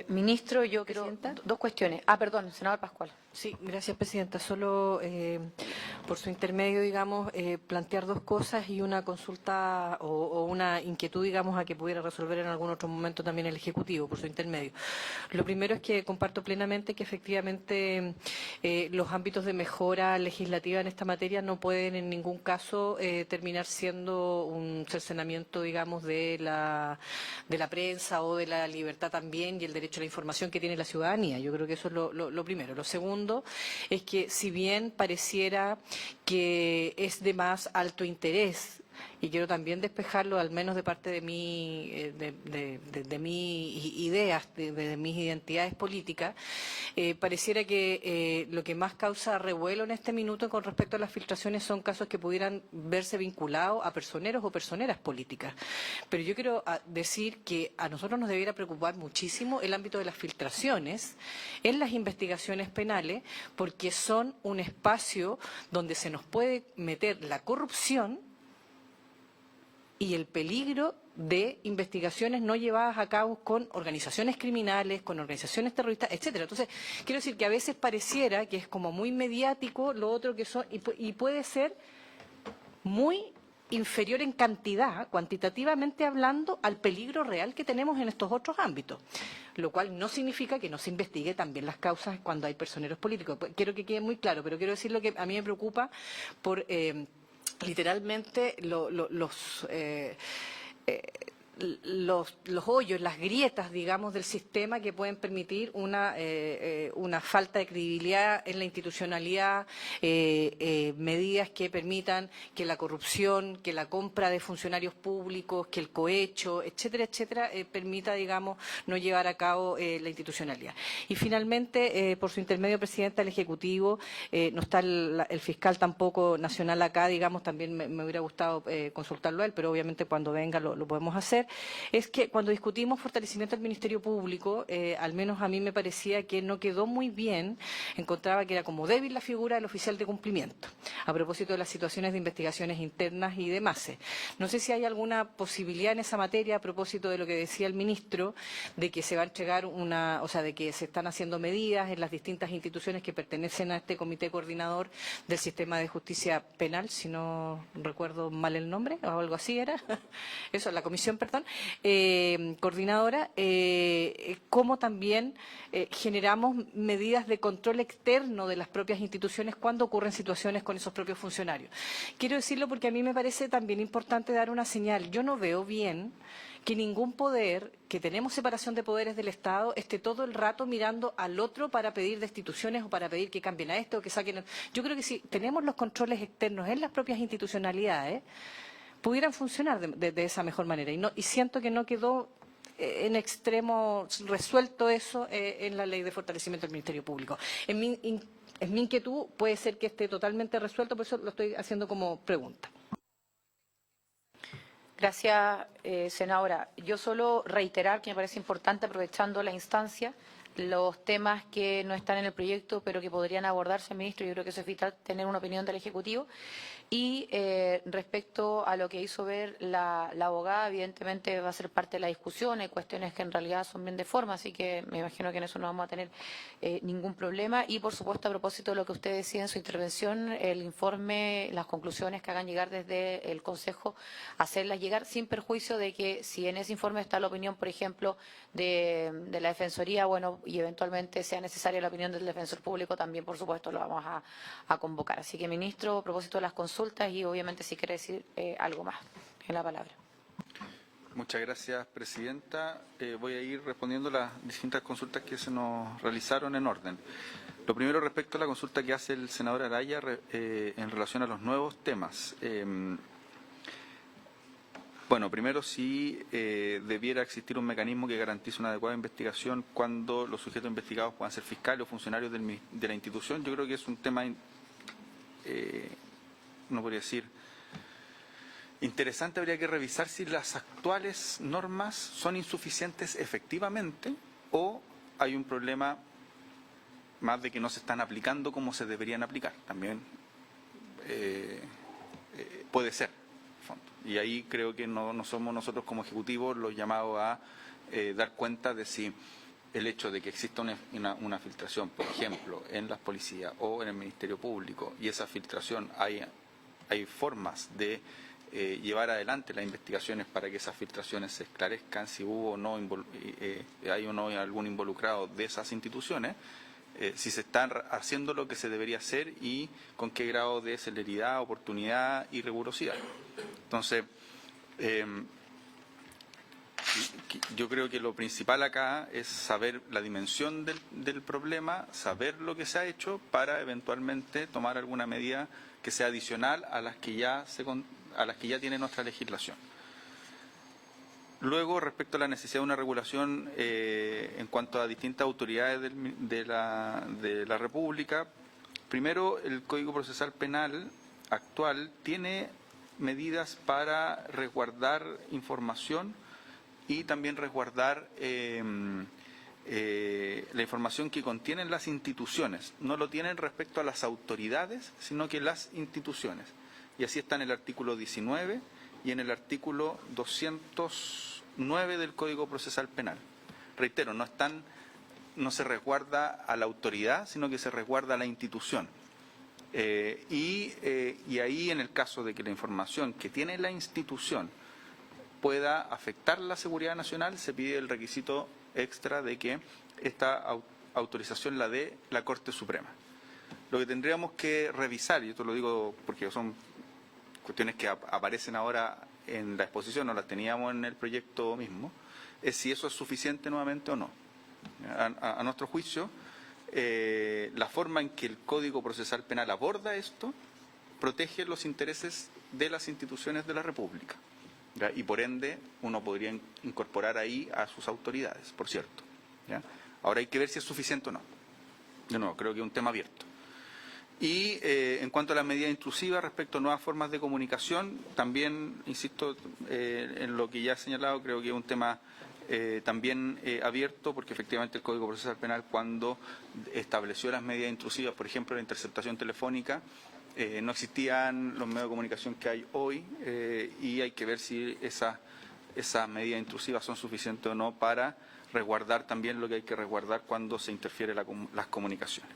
Ministro, yo quiero dos cuestiones. Perdón, senador Pascual. Sí, gracias, presidenta. Solo por su intermedio, digamos, plantear dos cosas y una consulta o una inquietud, digamos, a que pudiera resolver en algún otro momento también el Ejecutivo, por su intermedio. Lo primero es que comparto plenamente que efectivamente los ámbitos de mejora legislativa en esta materia no pueden en ningún caso terminar siendo un cercenamiento, digamos, de la prensa o de la libertad también y el derecho a la información que tiene la ciudadanía. Yo creo que eso es lo primero. Lo segundo es que, si bien pareciera que es de más alto interés, y quiero también despejarlo, al menos de parte de mis ideas, de mis identidades políticas, pareciera que lo que más causa revuelo en este minuto con respecto a las filtraciones son casos que pudieran verse vinculados a personeros o personeras políticas. Pero yo quiero decir que a nosotros nos debiera preocupar muchísimo el ámbito de las filtraciones en las investigaciones penales, porque son un espacio donde se nos puede meter la corrupción y el peligro de investigaciones no llevadas a cabo con organizaciones criminales, con organizaciones terroristas, etcétera. Entonces, quiero decir que a veces pareciera que es como muy mediático lo otro que son, y puede ser muy inferior en cantidad, cuantitativamente hablando, al peligro real que tenemos en estos otros ámbitos, lo cual no significa que no se investigue también las causas cuando hay personeros políticos. Quiero que quede muy claro, pero quiero decir lo que a mí me preocupa por literalmente los hoyos, las grietas, digamos, del sistema que pueden permitir una falta de credibilidad en la institucionalidad, medidas que permitan que la corrupción, que la compra de funcionarios públicos, que el cohecho, etcétera, etcétera, permita, digamos, no llevar a cabo la institucionalidad. Y finalmente, por su intermedio, presidenta, el Ejecutivo, no está el fiscal tampoco nacional acá, digamos, también me hubiera gustado consultarlo a él, pero obviamente cuando venga lo podemos hacer. plantear es que cuando discutimos fortalecimiento del Ministerio Público, al menos a mí me parecía que no quedó muy bien, encontraba que era como débil la figura del oficial de cumplimiento, a propósito de las situaciones de investigaciones internas y demás. No sé si hay alguna posibilidad en esa materia, a propósito de lo que decía el ministro, de que se va a entregar de que se están haciendo medidas en las distintas instituciones que pertenecen a este comité coordinador del sistema de justicia penal, si no recuerdo mal el nombre, o algo así era, eso, la comisión, perdón, coordinadora, cómo también generamos medidas de control externo de las propias instituciones cuando ocurren situaciones con esos propios funcionarios. Quiero decirlo porque a mí me parece también importante dar una señal. Yo no veo bien que ningún poder, que tenemos separación de poderes del Estado, esté todo el rato mirando al otro para pedir destituciones o para pedir que cambien a esto o que saquen. Yo creo que si tenemos los controles externos en las propias institucionalidades, pudieran funcionar de esa mejor manera. Y siento que no quedó en extremo resuelto eso en la ley de fortalecimiento del Ministerio Público. En mi inquietud puede ser que esté totalmente resuelto, por eso lo estoy haciendo como pregunta. Gracias, senadora. Yo solo reiterar que me parece importante, aprovechando la instancia, los temas que no están en el proyecto, pero que podrían abordarse, ministro. Yo creo que eso es vital, tener una opinión del Ejecutivo. Y respecto a lo que hizo ver la abogada, evidentemente va a ser parte de la discusión. Hay cuestiones que en realidad son bien de forma, así que me imagino que en eso no vamos a tener ningún problema. Y, por supuesto, a propósito de lo que usted decía en su intervención, el informe, las conclusiones que hagan llegar desde el Consejo, hacerlas llegar sin perjuicio de que si en ese informe está la opinión, por ejemplo, de la Defensoría, bueno, y eventualmente sea necesaria la opinión del Defensor Público, también, por supuesto, lo vamos a convocar. Así que, ministro, a propósito de las consultas, y obviamente si quiere decir algo más en la palabra. Muchas gracias, presidenta. Voy a ir respondiendo las distintas consultas que se nos realizaron en orden. Lo primero, respecto a la consulta que hace el senador Araya en relación a los nuevos temas. Bueno, primero, si debiera existir un mecanismo que garantice una adecuada investigación cuando los sujetos investigados puedan ser fiscales o funcionarios de la institución. Yo creo que es un tema no podría decir interesante. Habría que revisar si las actuales normas son insuficientes efectivamente o hay un problema más de que no se están aplicando como se deberían aplicar. También puede ser. Y ahí creo que no somos nosotros como Ejecutivo los llamados a dar cuenta de si el hecho de que exista una filtración, por ejemplo, en las policías o en el Ministerio Público, y esa filtración hay formas de llevar adelante las investigaciones para que esas filtraciones se esclarezcan, si hubo o no hay o no algún involucrado de esas instituciones, si se está haciendo lo que se debería hacer y con qué grado de celeridad, oportunidad y rigurosidad. Entonces, yo creo que lo principal acá es saber la dimensión del problema, saber lo que se ha hecho para eventualmente tomar alguna medida que sea adicional a las que ya tiene nuestra legislación. Luego, respecto a la necesidad de una regulación en cuanto a distintas autoridades de la República, primero, el Código Procesal Penal actual tiene medidas para resguardar información y también resguardar la información que contienen las instituciones. No lo tienen respecto a las autoridades, sino que las instituciones. Y así está en el artículo 19 y en el artículo 209 del Código Procesal Penal. Reitero, no se resguarda a la autoridad, sino que se resguarda a la institución. Y ahí, en el caso de que la información que tiene la institución pueda afectar la seguridad nacional, se pide el requisito extra de que esta autorización la dé la Corte Suprema. Lo que tendríamos que revisar, y esto lo digo porque son cuestiones que aparecen ahora en la exposición, no las teníamos en el proyecto mismo, es si eso es suficiente nuevamente o no. A nuestro juicio, la forma en que el Código Procesal Penal aborda esto protege los intereses de las instituciones de la República. ¿Ya? Y por ende uno podría incorporar ahí a sus autoridades, por cierto. ¿Ya? Ahora hay que ver si es suficiente o no. De nuevo, creo que es un tema abierto. Y en cuanto a las medidas intrusivas respecto a nuevas formas de comunicación, también, insisto, en lo que ya he señalado, creo que es un tema también abierto, porque efectivamente el Código Procesal Penal, cuando estableció las medidas intrusivas, por ejemplo, la interceptación telefónica, no existían los medios de comunicación que hay hoy, y hay que ver si esas medidas intrusivas son suficientes o no para resguardar también lo que hay que resguardar cuando se interfiere las comunicaciones.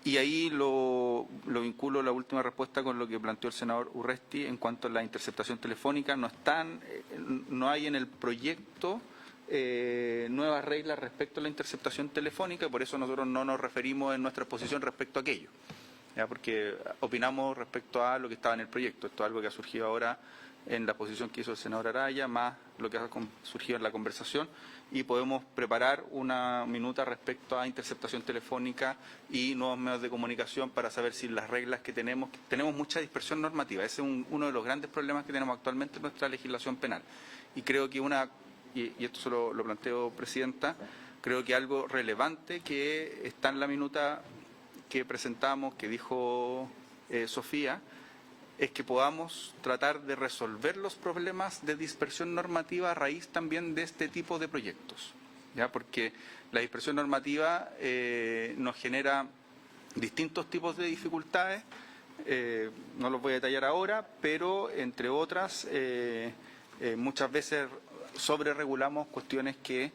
Y ahí lo vinculo la última respuesta con lo que planteó el senador Urresti en cuanto a la interceptación telefónica. No hay en el proyecto nuevas reglas respecto a la interceptación telefónica, y por eso nosotros no nos referimos en nuestra exposición respecto a aquello, ¿ya? Porque opinamos respecto a lo que estaba en el proyecto. Esto es algo que ha surgido ahora en la posición que hizo el senador Araya, más lo que ha surgido en la conversación, y podemos preparar una minuta respecto a interceptación telefónica y nuevos medios de comunicación para saber si las reglas que tenemos mucha dispersión normativa. Ese es uno de los grandes problemas que tenemos actualmente en nuestra legislación penal. Y creo que y esto se lo planteo, Presidenta, creo que algo relevante que está en la minuta que presentamos, que dijo Sofía, es que podamos tratar de resolver los problemas de dispersión normativa a raíz también de este tipo de proyectos, ¿ya? Porque la dispersión normativa nos genera distintos tipos de dificultades, no los voy a detallar ahora, pero entre otras muchas veces sobreregulamos cuestiones que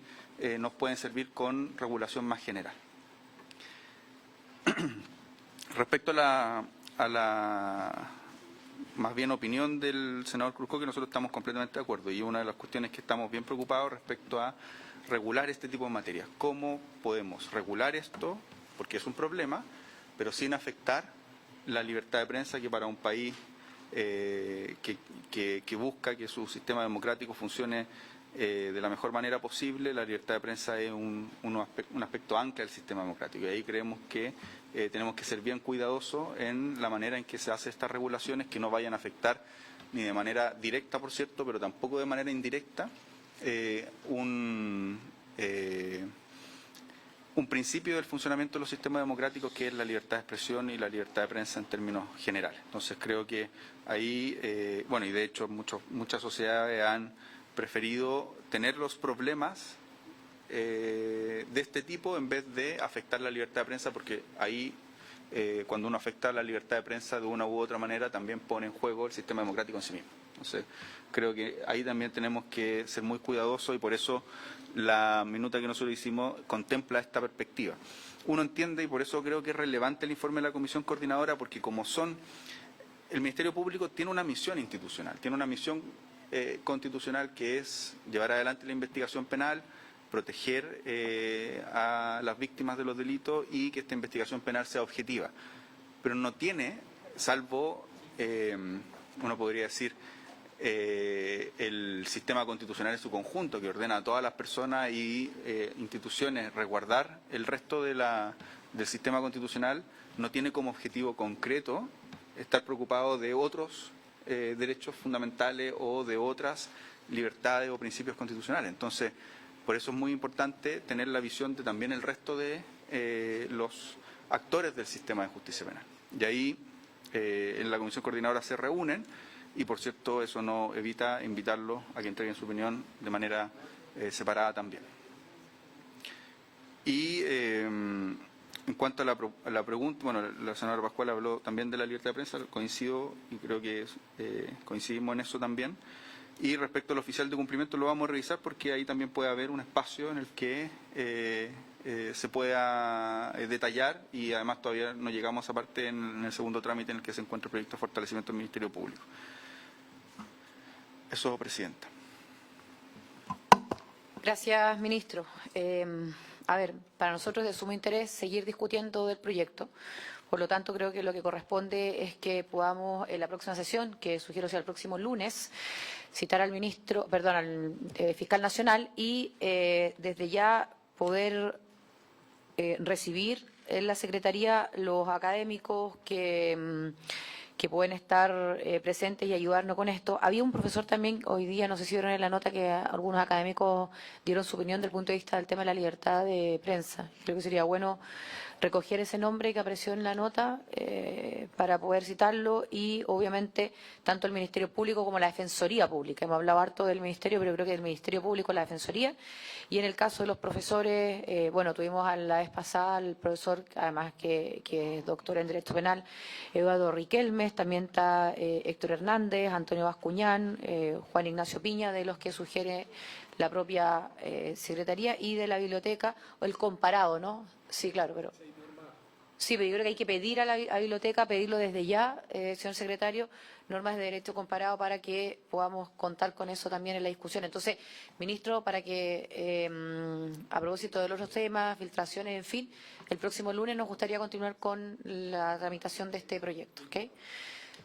nos pueden servir con regulación más general. Respecto a la más bien opinión del senador Cruzcoque, que nosotros estamos completamente de acuerdo, y una de las cuestiones que estamos bien preocupados respecto a regular este tipo de materias. ¿Cómo podemos regular esto? Porque es un problema, pero sin afectar la libertad de prensa, que para un país que busca que su sistema democrático funcione de la mejor manera posible, la libertad de prensa es un aspecto ancla del sistema democrático. Y ahí creemos que tenemos que ser bien cuidadosos en la manera en que se hacen estas regulaciones, que no vayan a afectar ni de manera directa, por cierto, pero tampoco de manera indirecta un principio del funcionamiento de los sistemas democráticos, que es la libertad de expresión y la libertad de prensa en términos generales. Entonces creo que ahí, y de hecho muchas sociedades han preferido tener los problemas de este tipo en vez de afectar la libertad de prensa, porque ahí cuando uno afecta la libertad de prensa de una u otra manera también pone en juego el sistema democrático en sí mismo. Entonces creo que ahí también tenemos que ser muy cuidadosos, y por eso la minuta que nosotros hicimos contempla esta perspectiva. Uno entiende, y por eso creo que es relevante el informe de la Comisión Coordinadora, porque el Ministerio Público tiene una misión institucional, tiene una misión constitucional, que es llevar adelante la investigación penal, proteger a las víctimas de los delitos y que esta investigación penal sea objetiva. Pero no tiene, salvo, uno podría decir, el sistema constitucional en su conjunto, que ordena a todas las personas y instituciones resguardar el resto del sistema constitucional, no tiene como objetivo concreto estar preocupado de otros derechos fundamentales o de otras libertades o principios constitucionales. Entonces, por eso es muy importante tener la visión de también el resto de los actores del sistema de justicia penal. Y ahí en la Comisión Coordinadora se reúnen, y por cierto eso no evita invitarlos a que entreguen su opinión de manera separada también. Y en cuanto a la pregunta, la senadora Pascual habló también de la libertad de prensa, coincido y creo que coincidimos en eso también. Y respecto al oficial de cumplimiento lo vamos a revisar, porque ahí también puede haber un espacio en el que se pueda detallar, y además todavía no llegamos a esa parte en el segundo trámite en el que se encuentra el proyecto de fortalecimiento del Ministerio Público. Eso, Presidenta. Gracias, ministro. Para nosotros es de sumo interés seguir discutiendo del proyecto. Por lo tanto, creo que lo que corresponde es que podamos, en la próxima sesión, que sugiero sea el próximo lunes, citar al al fiscal nacional y desde ya poder recibir en la Secretaría los académicos que que pueden estar presentes y ayudarnos con esto. Había un profesor también hoy día, no sé si vieron en la nota, que algunos académicos dieron su opinión desde el punto de vista del tema de la libertad de prensa. Creo que sería bueno recoger ese nombre que apareció en la nota para poder citarlo, y obviamente tanto el Ministerio Público como la Defensoría Pública. Hemos hablado harto del Ministerio, pero creo que el Ministerio Público, la Defensoría. Y en el caso de los profesores, bueno, tuvimos a la vez pasada al profesor, además que es doctor en Derecho Penal, Eduardo Riquelmes, también está Héctor Hernández, Antonio Bascuñán, Juan Ignacio Piña, de los que sugiere la propia Secretaría, y de la biblioteca, o el comparado, ¿no? Sí, claro, pero... Sí, pero yo creo que hay que pedir a la biblioteca, pedirlo desde ya, señor secretario, normas de derecho comparado para que podamos contar con eso también en la discusión. Entonces, ministro, para que a propósito de los otros temas, filtraciones, en fin, el próximo lunes nos gustaría continuar con la tramitación de este proyecto, ¿ok?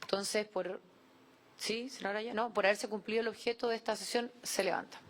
Entonces, ¿sí, señora? No, por haberse cumplido el objeto de esta sesión, se levanta.